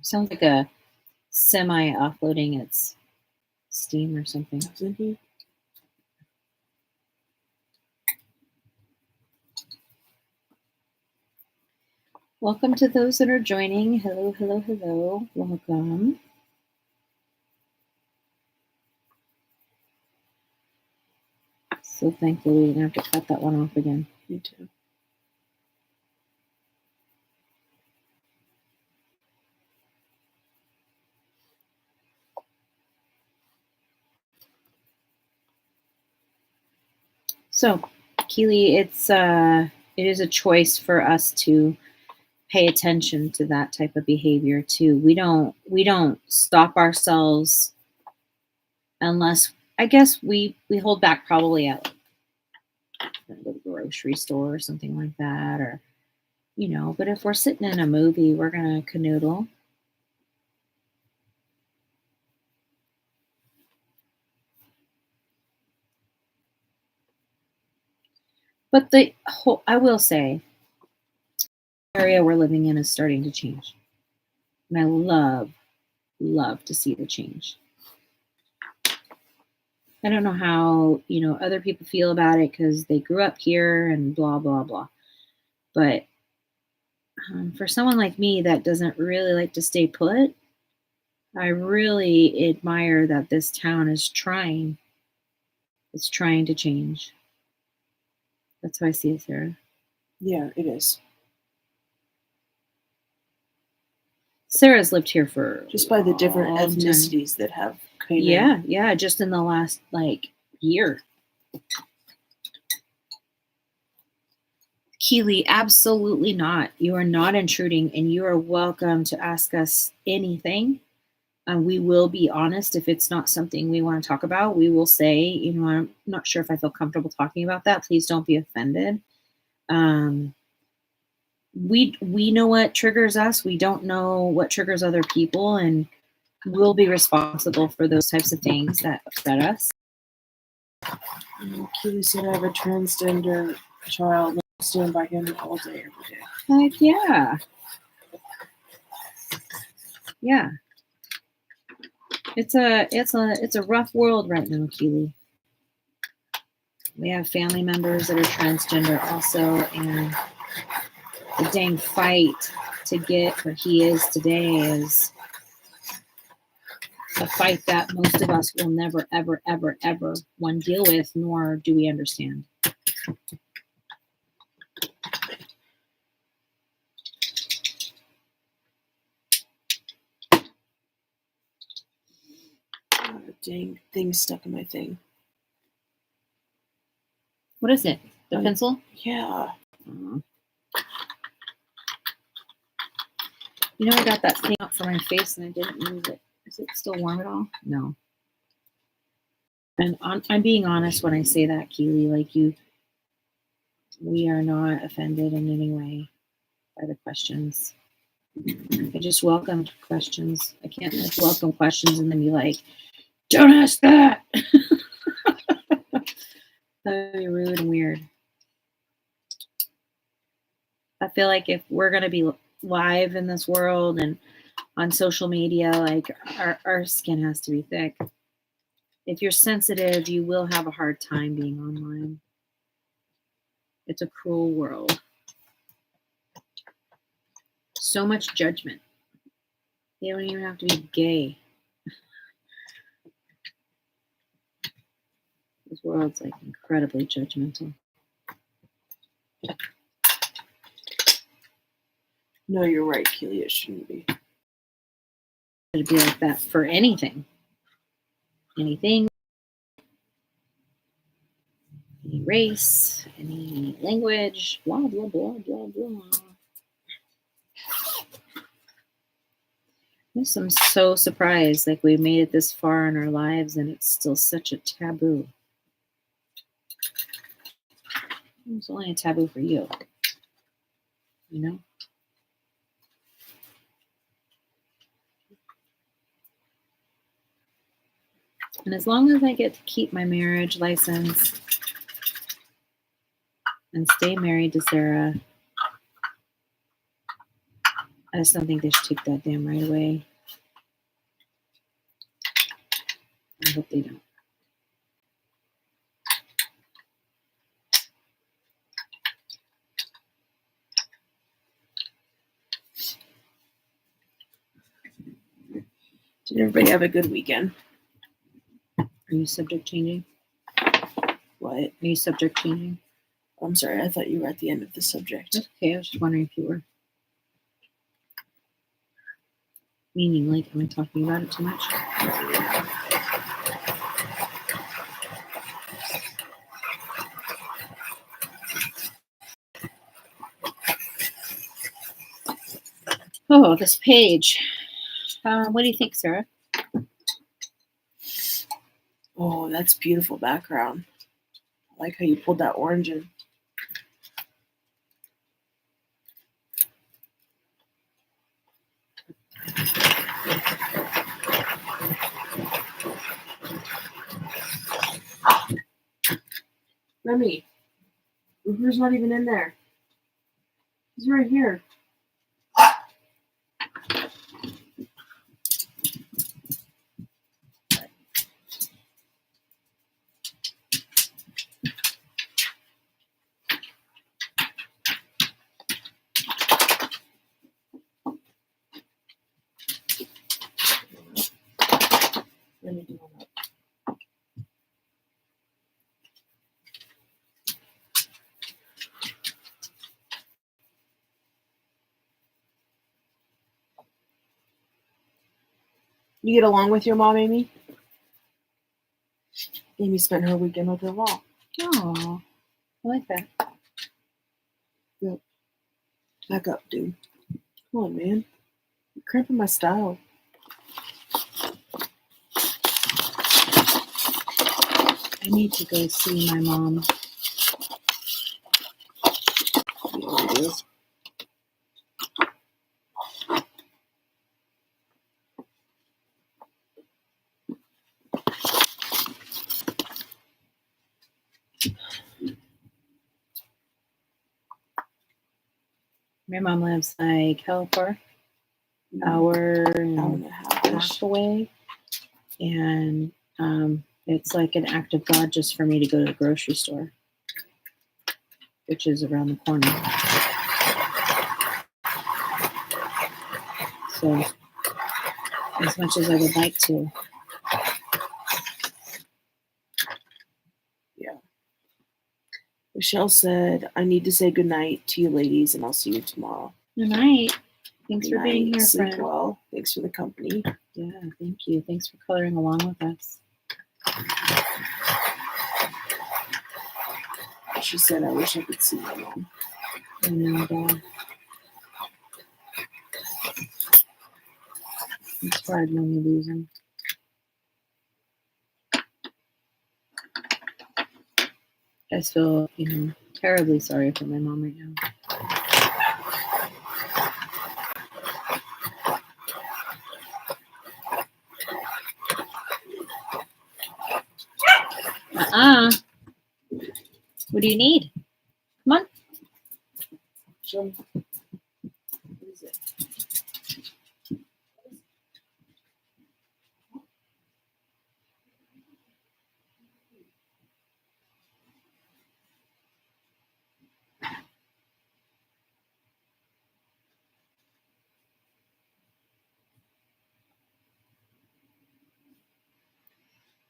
Sounds like a semi offloading its steam or something. Doesn't he? Welcome to those that are joining. Hello, hello, hello. Welcome. So thankful we didn't have to cut that one off again. Me too. So, Keely, it is a choice for us to pay attention to that type of behavior too. We don't stop ourselves unless, I guess, we hold back probably at the grocery store or something like that, or but if we're sitting in a movie, we're gonna canoodle. But I will say, the area we're living in is starting to change. And I love to see the change. I don't know how, other people feel about it because they grew up here and blah, blah, blah. But for someone like me that doesn't really like to stay put, I really admire that this town is trying. It's trying to change. That's how I see it, Sarah. Yeah, it is. Sarah's lived here for Just by the different long time. ethnicities that have came Yeah, in. yeah, just in the last year. Keely, absolutely not. You are not intruding, and you are welcome to ask us anything. We will be honest if it's not something we want to talk about. We will say, I'm not sure if I feel comfortable talking about that. Please don't be offended. We know what triggers us. We don't know what triggers other people, and we'll be responsible for those types of things that upset us. Keely said I have a transgender child and I stand by him all day, every day. Heck yeah. Yeah. It's a rough world right now, Keely. We have family members that are transgender also, and the dang fight to get where he is today is a fight that most of us will never, ever, ever, ever one deal with, nor do we understand. Oh, dang thing stuck in my thing. What is it? The pencil? Yeah. You know, I got that thing up for my face and I didn't use it. Is it still warm at all? No. And I'm being honest when I say that, Keely. Like we are not offended in any way by the questions. I just welcome questions. I can't like welcome questions and then be like, "Don't ask that." That'd be rude and weird. I feel like if we're gonna be live in this world and on social media, like our skin has to be thick. If you're sensitive, you will have a hard time being online. It's a cruel world. So much judgment. You don't even have to be gay. This world's like incredibly judgmental. No, you're right, Keely. It shouldn't be. It'd be like that for anything. Anything. Any race, any language, blah, blah, blah, blah, blah. I'm so surprised. Like we made it this far in our lives and it's still such a taboo. It's only a taboo for you. You know? And as long as I get to keep my marriage license and stay married to Sarah, I just don't think they should take that damn right away. I hope they don't. Did everybody have a good weekend? Are you subject changing? What? Are you subject changing? I'm sorry, I thought you were at the end of the subject. That's okay. I was just wondering if you were. Meaning, like, am I talking about it too much? Oh, this page. What do you think, Sarah? Oh, that's beautiful background. I like how you pulled that orange in. Remy, Ruper's not even in there. He's right here. Let me do one up. You get along with your mom, Amy? Amy spent her weekend with her mom. Oh, I like that. Yep. Back up, dude. Come on, man. You're cramping my style. I need to go see my mom. You do. My mom lives like how far? Hour and Hour and a half-ish. half away. And it's like an act of God just for me to go to the grocery store, which is around the corner. So, as much as I would like to. Yeah. Michelle said, I need to say goodnight to you ladies, and I'll see you tomorrow. Good night. Thanks Good for being night. here, Sleep friend. well. Thanks for the company. Yeah, thank you. Thanks for coloring along with us. She said, I wish I could see my mom. I know, Dad. It's hard when you lose them. I just feel, terribly sorry for my mom right now. What do you need? Come on. Show me. What is it?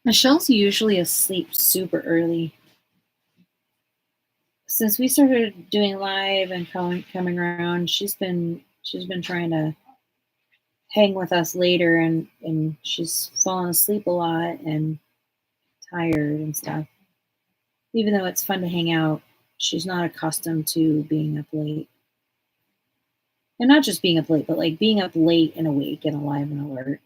Michelle's usually asleep super early. Since we started doing live and coming around, she's been trying to hang with us later, and she's fallen asleep a lot and tired and stuff. Even though it's fun to hang out, she's not accustomed to being up late. And not just being up late, but like being up late and awake and alive and alert,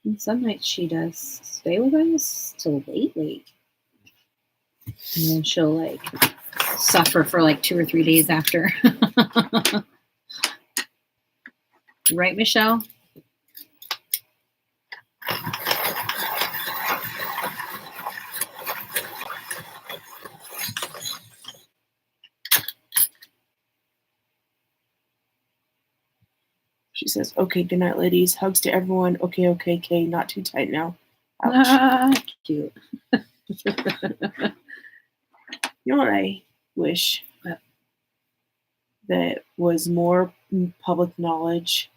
And some nights she does stay with us till late. And then she'll like suffer for like 2 or 3 days after. Right, Michelle? She says, okay, good night, ladies. Hugs to everyone. Okay, okay, not too tight now. Ouch. Cute. You know what I wish that was more public knowledge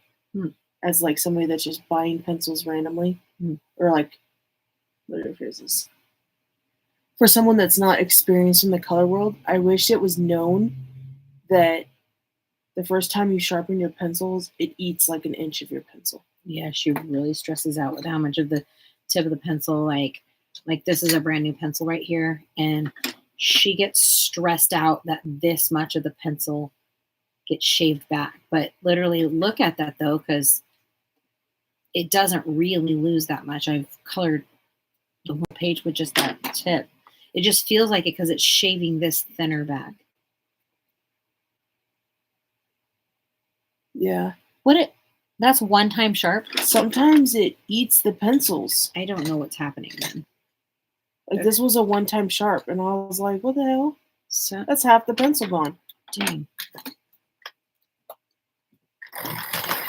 as like somebody that's just buying pencils randomly or like whatever it is. For someone that's not experienced in the color world, I wish it was known that the first time you sharpen your pencils, it eats like an inch of your pencil. Yeah, she really stresses out with how much of the tip of the pencil, like this is a brand new pencil right here, and she gets stressed out that this much of the pencil gets shaved back. But literally look at that though, because it doesn't really lose that much. I've colored the whole page with just that tip. It just feels like it because it's shaving this thinner back. Yeah. That's one time sharp? Sometimes it eats the pencils. I don't know what's happening then. Like this was a one-time sharp, and I was like, what the hell? So that's half the pencil gone. Dang.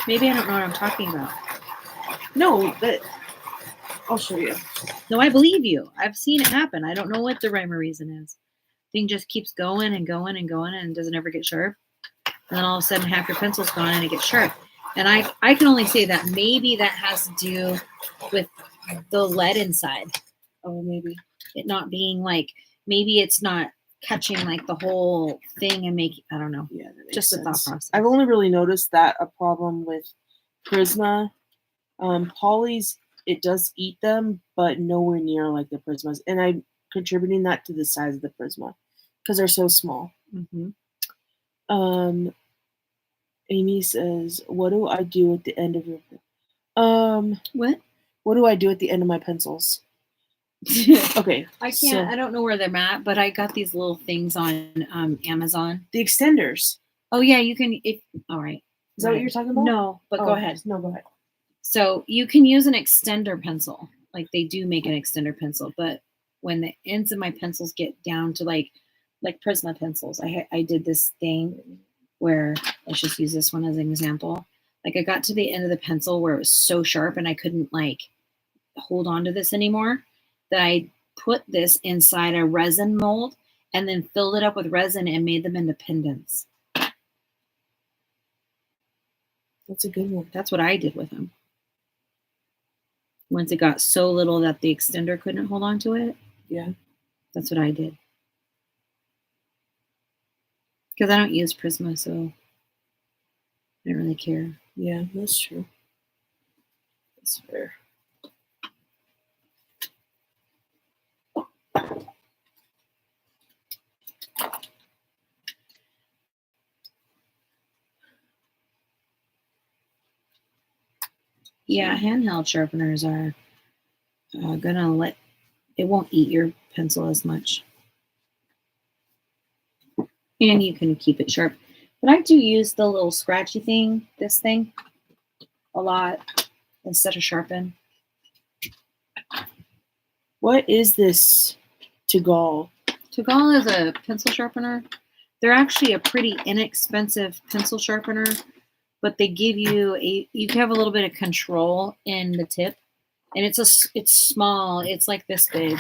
Maybe I don't know what I'm talking about. No, but I'll show you. No, I believe you. I've seen it happen. I don't know what the rhyme or reason is. Thing just keeps going and going and going and doesn't ever get sharp. And then all of a sudden half your pencil's gone and it gets sharp. And I can only say that maybe that has to do with the lead inside. Oh, maybe. It not being like, maybe it's not catching like the whole thing and making, I don't know. Yeah, just the thought process. I've only really noticed that a problem with Prisma. Polys, it does eat them, but nowhere near like the Prismas. And I'm contributing that to the size of the Prisma because they're so small. Mm-hmm. Amy says, what do I do at the end of your what do I do at the end of my pencils? Okay. I can't, I don't know where they're at, but I got these little things on Amazon. The extenders. Oh yeah, you can, all right. Is that what you're talking about? No, but go ahead. No, go ahead. So you can use an extender pencil. Like they do make an extender pencil, but when the ends of my pencils get down to like Prisma pencils. I did this thing where, let's just use this one as an example. Like I got to the end of the pencil where it was so sharp and I couldn't like hold on to this anymore, that I put this inside a resin mold and then filled it up with resin and made them into pendants. That's a good one. That's what I did with them. Once it got so little that the extender couldn't hold on to it, Yeah. that's what I did. Because I don't use Prisma, so I don't really care. Yeah, that's true. That's fair. Yeah, handheld sharpeners are gonna it won't eat your pencil as much. And you can keep it sharp. But I do use the little scratchy thing, this thing, a lot instead of sharpen. What is this Tugal? Tugal is a pencil sharpener. They're actually a pretty inexpensive pencil sharpener, but they give you you can have a little bit of control in the tip. And it's small. It's like this big,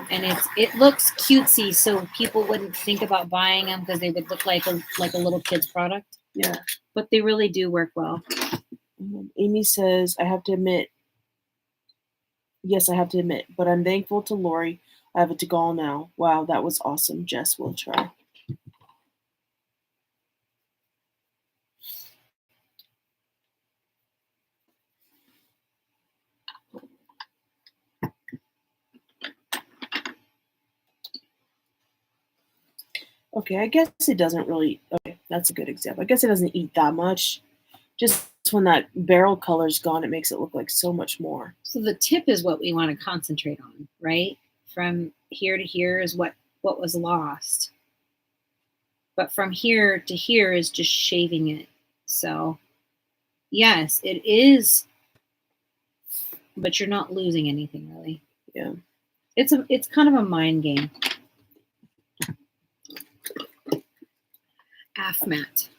and it looks cutesy, so people wouldn't think about buying them because they would look like a little kid's product. Yeah. But they really do work well. Amy says, I have to admit, yes, I have to admit, but I'm thankful to Lori. I have a Tugal now. Wow, that was awesome. Jess will try. Okay, I guess it doesn't really. Okay, that's a good example. I guess it doesn't eat that much. Just when that barrel color's gone, it makes it look like so much more. So the tip is what we want to concentrate on, right? From here to here is what was lost. But from here to here is just shaving it. So yes, it is, but you're not losing anything really. Yeah. It's kind of a mind game. AFMAT.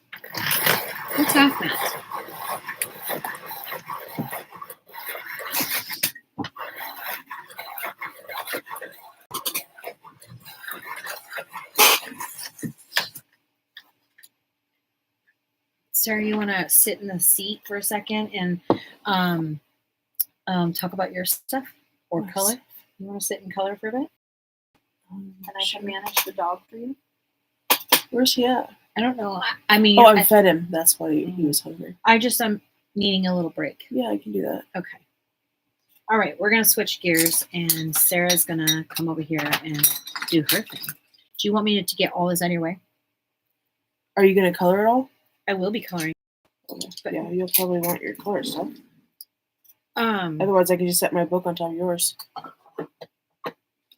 What's AFMAT? Sarah, you want to sit in the seat for a second and talk about your stuff or Yes. color? You want to sit in color for a bit? And I can manage the dog for you? Where's he at? I don't know. I mean, I fed him. That's why he was hungry. I'm needing a little break. Yeah, I can do that. Okay. All right, we're gonna switch gears, and Sarah's gonna come over here and do her thing. Do you want me to get all this out of your way? Are you gonna color it all? I will be coloring. But yeah, you'll probably want your color stuff. Um. Otherwise, I can just set my book on top of yours.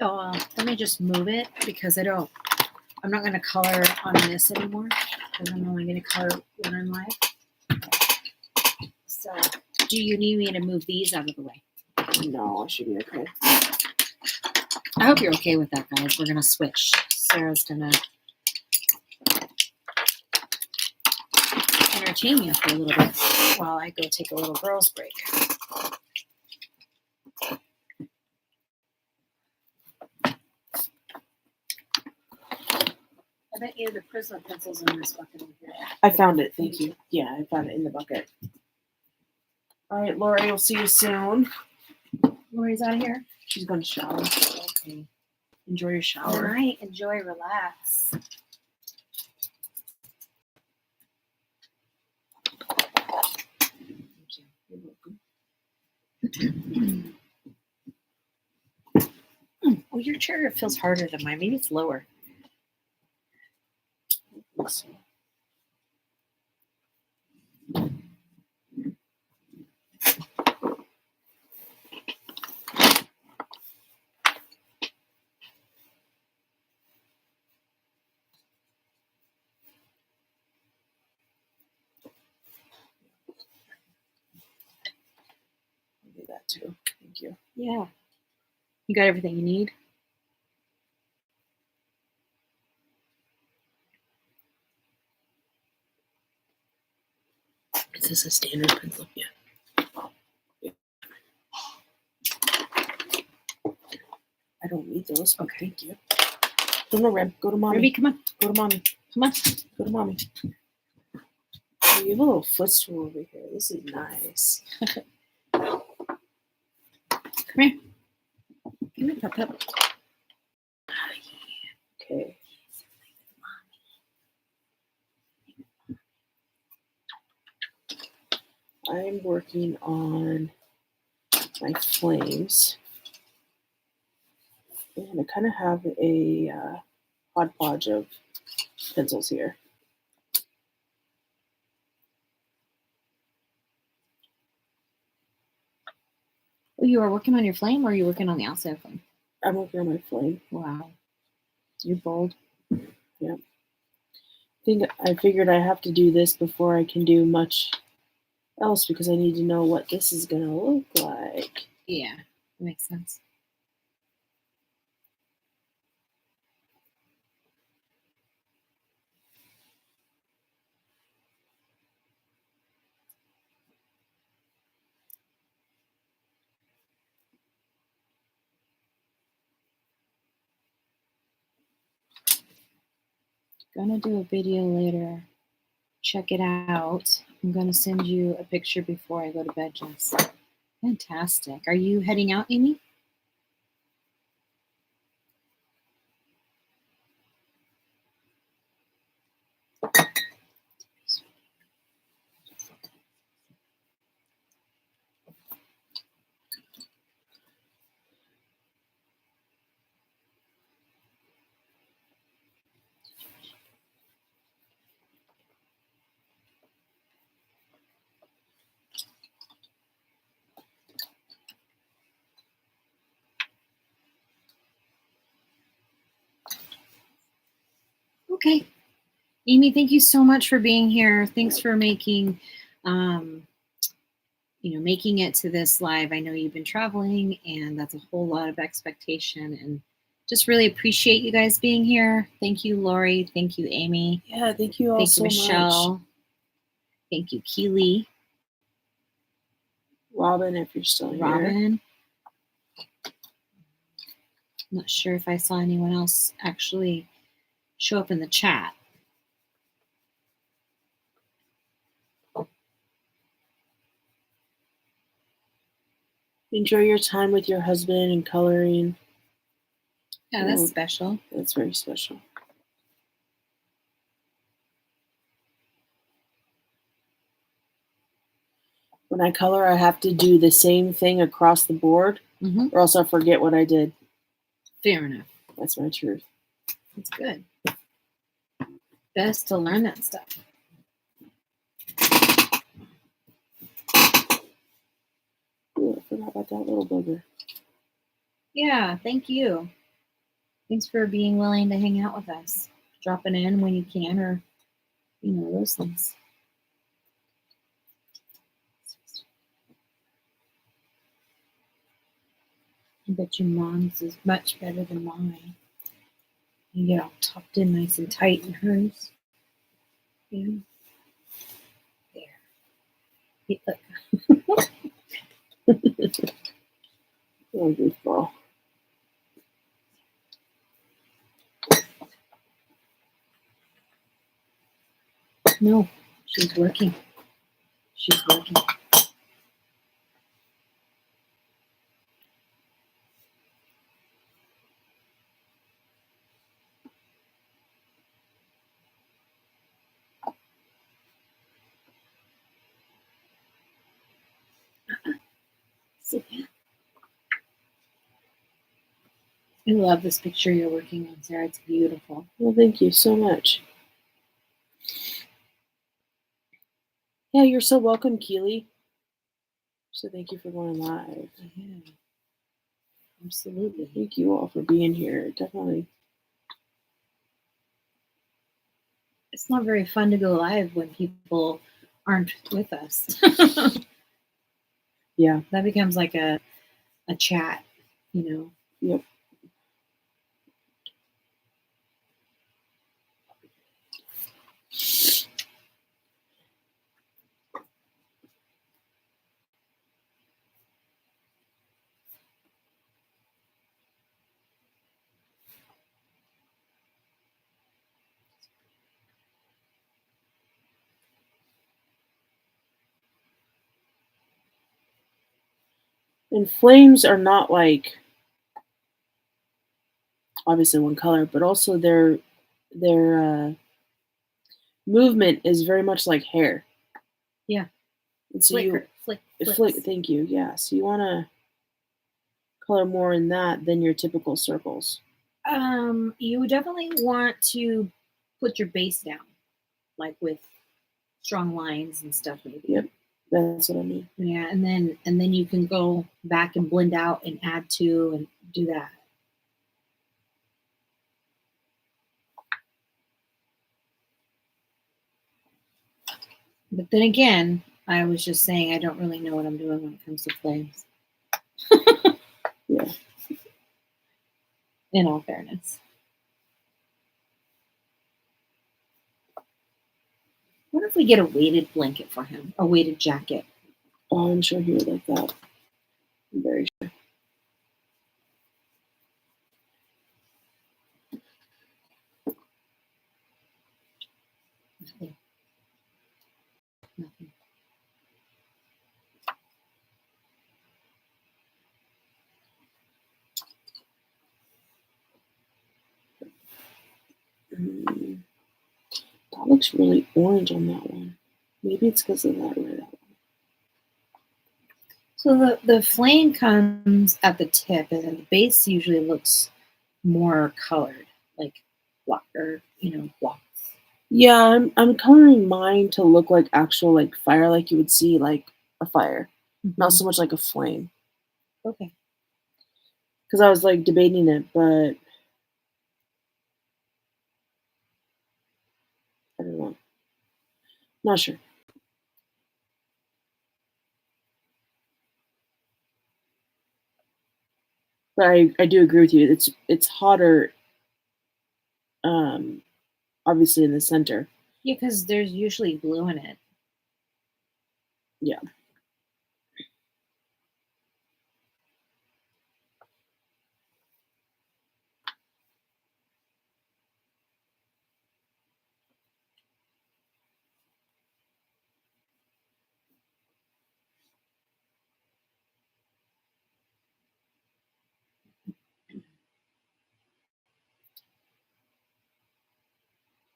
Oh, let me just move it because I'm not gonna color on this anymore because I'm only gonna color when I'm live. So, do you need me to move these out of the way? No, I should be okay. I hope you're okay with that, guys. We're gonna switch. Sarah's gonna entertain you for a little bit while I go take a little girls' break. I bet you the Prisma pencils in this bucket over here. I found it. Thank you. Yeah, I found it in the bucket. All right, Lori, we'll see you soon. Lori's out of here. She's going to shower. Okay. Enjoy your All shower. right. Enjoy. Relax. Thank you. You're welcome. Oh, your chair feels harder than mine. Maybe it's lower. So, I'll do that too. Thank you. Yeah. You got everything you need? this a standard pencil? Yeah. I don't need those. Okay, thank you. No, Reb, go to mommy. Ruby, come on. Go to mommy. Come on. Go to mommy. Oh, you have a little footstool over here. This is nice. Come here. Come here, Pup Pup. Okay. I'm working on my flames. And I kind of have a hodgepodge of pencils here. Oh, you are working on your flame, or are you working on the outside of flame? I'm working on my flame. Wow. You're bold. Yeah. I figured I have to do this before I can do much else because I need to know what this is going to look like. Yeah, that makes sense. Gonna do a video later. Check it out. I'm gonna send you a picture before I go to bed, Jess. Fantastic. Are you heading out, Amy? Okay. Amy, thank you so much for being here. Thanks for making making it to this live. I know you've been traveling, and that's a whole lot of expectation, and just really appreciate you guys being here. Thank you, Lori. Thank you, Amy. Yeah, thank you all Thank so you, Michelle. much. Thank you, Keely. Robin, if you're still here. Robin. I'm not sure if I saw anyone else actually show up in the chat. Enjoy your time with your husband and coloring. Yeah, that's special. That's very special. When I color, I have to do the same thing across the board, or else I'll forget what I did. Fair enough. That's my truth. That's good. Best to learn that stuff. Ooh, I forgot about that little booger. Yeah, thank you. Thanks for being willing to hang out with us. Dropping in when you can, or, those things. I bet your mom's is much better than mine. You get all tucked in nice and tight in hers. Yeah. There. Yeah, look. Oh, good ball. No, she's working. She's working. Sit down. I love this picture you're working on, Sarah. It's beautiful. Well, thank you so much. Yeah, you're so welcome, Keely. So thank you for going live. Yeah, absolutely. Thank you all for being here. Definitely. It's not very fun to go live when people aren't with us. Yeah. That becomes like a chat, Yep. And flames are not like obviously one color, but also their movement is very much like hair. Yeah. And so Flicker, flick, flick. flips. Thank you. Yeah. So you want to color more in that than your typical circles. You definitely want to put your base down, like with strong lines and stuff, maybe. Yep. That's what I mean. Yeah, and then you can go back and blend out and add to and do that. But then again, I was just saying I don't really know what I'm doing when it comes to flames. Yeah. In all fairness. What if we get a weighted blanket for him? A weighted jacket? Oh, I'm sure he would like that. I'm very sure. Nothing. Nothing. That looks really orange on that one. Maybe it's because of that red. So the flame comes at the tip, and then the base usually looks more colored, like block or blocks. Yeah, I'm coloring mine to look like actual like fire, like you would see like a fire, not so much like a flame. Okay. Because I was like debating it, but I don't know. Not sure. But I do agree with you. It's hotter, um, obviously in the center. Yeah, because there's usually blue in it. Yeah.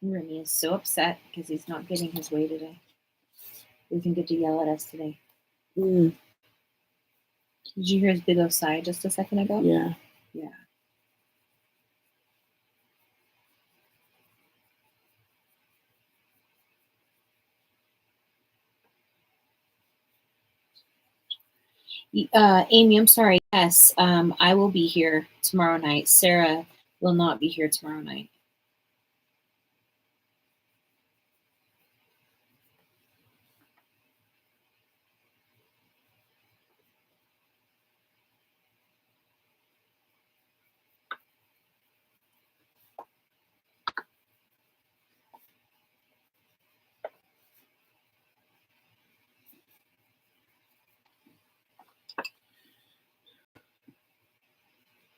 Remy is so upset because he's not getting his way today. He doesn't get to yell at us today. Mm, Did you hear his big old sigh just a second ago? yeah. Yeah. Amy, I'm sorry. Yes, I will be here tomorrow night. Sarah will not be here tomorrow night.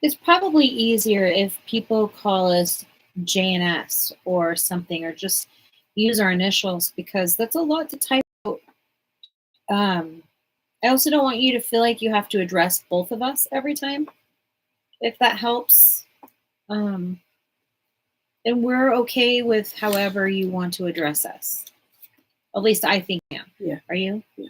It's probably easier if people call us JNS or something, or just use our initials because that's a lot to type out. I also don't want you to feel like you have to address both of us every time, if that helps. Um, and we're okay with however you want to address us. At least I think I am. Yeah. Are you? Yeah.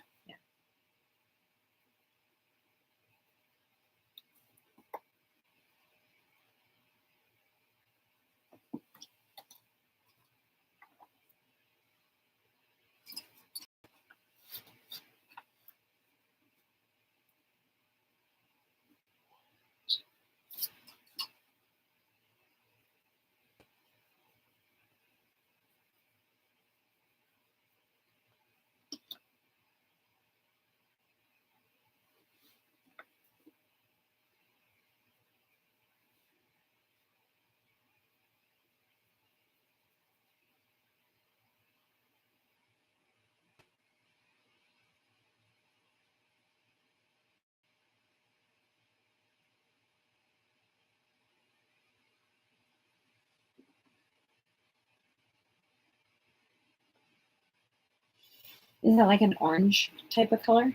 Is that like an orange type of color?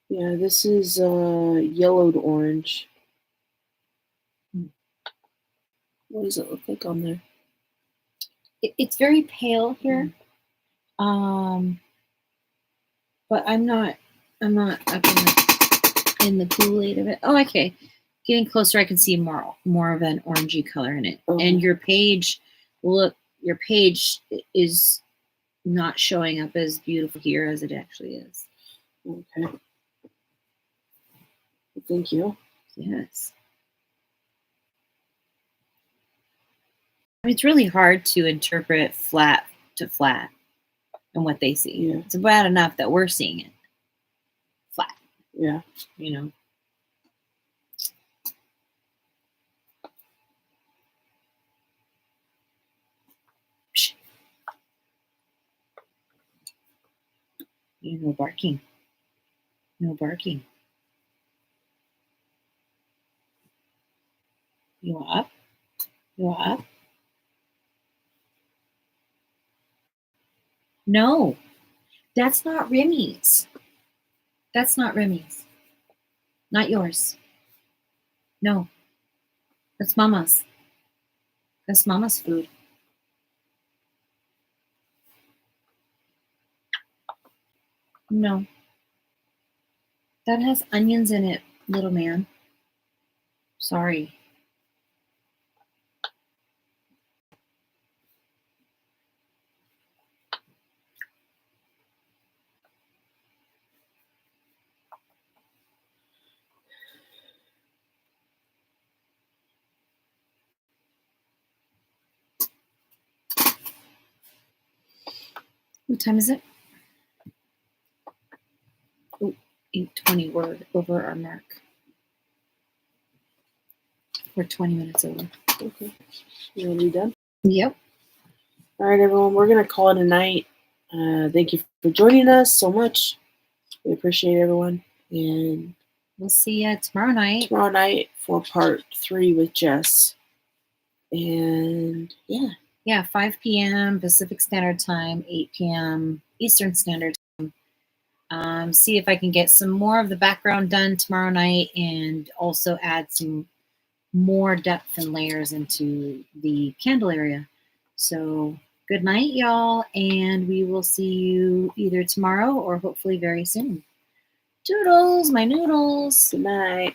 Yeah, this is yellowed orange. What does it look like on there? It's very pale here. But I'm not up in the Kool-Aid of it. Oh, okay. Getting closer, I can see more of an orangey color in it. Okay. And your page is not showing up as beautiful here as it actually is. Okay. Thank you. Yes. I mean, it's really hard to interpret flat to flat and what they see. Yeah. It's bad enough that we're seeing it flat. Yeah. You know. No barking. No barking. You up? You up? No, that's not Remy's. That's not Remy's. Not yours. No, that's Mama's. That's Mama's food. No, that has onions in it, little man. Sorry. What time is it? Oh, 8:20. We're over our mark. We're 20 minutes over. Okay. You want to be done? Yep. All right, everyone. We're going to call it a night. Thank you for joining us so much. We appreciate everyone. And we'll see you tomorrow night. Tomorrow night for part 3 with Jess. And yeah. Yeah, 5 p.m. Pacific Standard Time, 8 p.m. Eastern Standard Time. See if I can get some more of the background done tomorrow night and also add some more depth and layers into the candle area. So good night, y'all, and we will see you either tomorrow or hopefully very soon. Toodles, my noodles. Good night.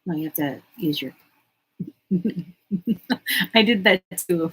No, you have to use your... I did that too.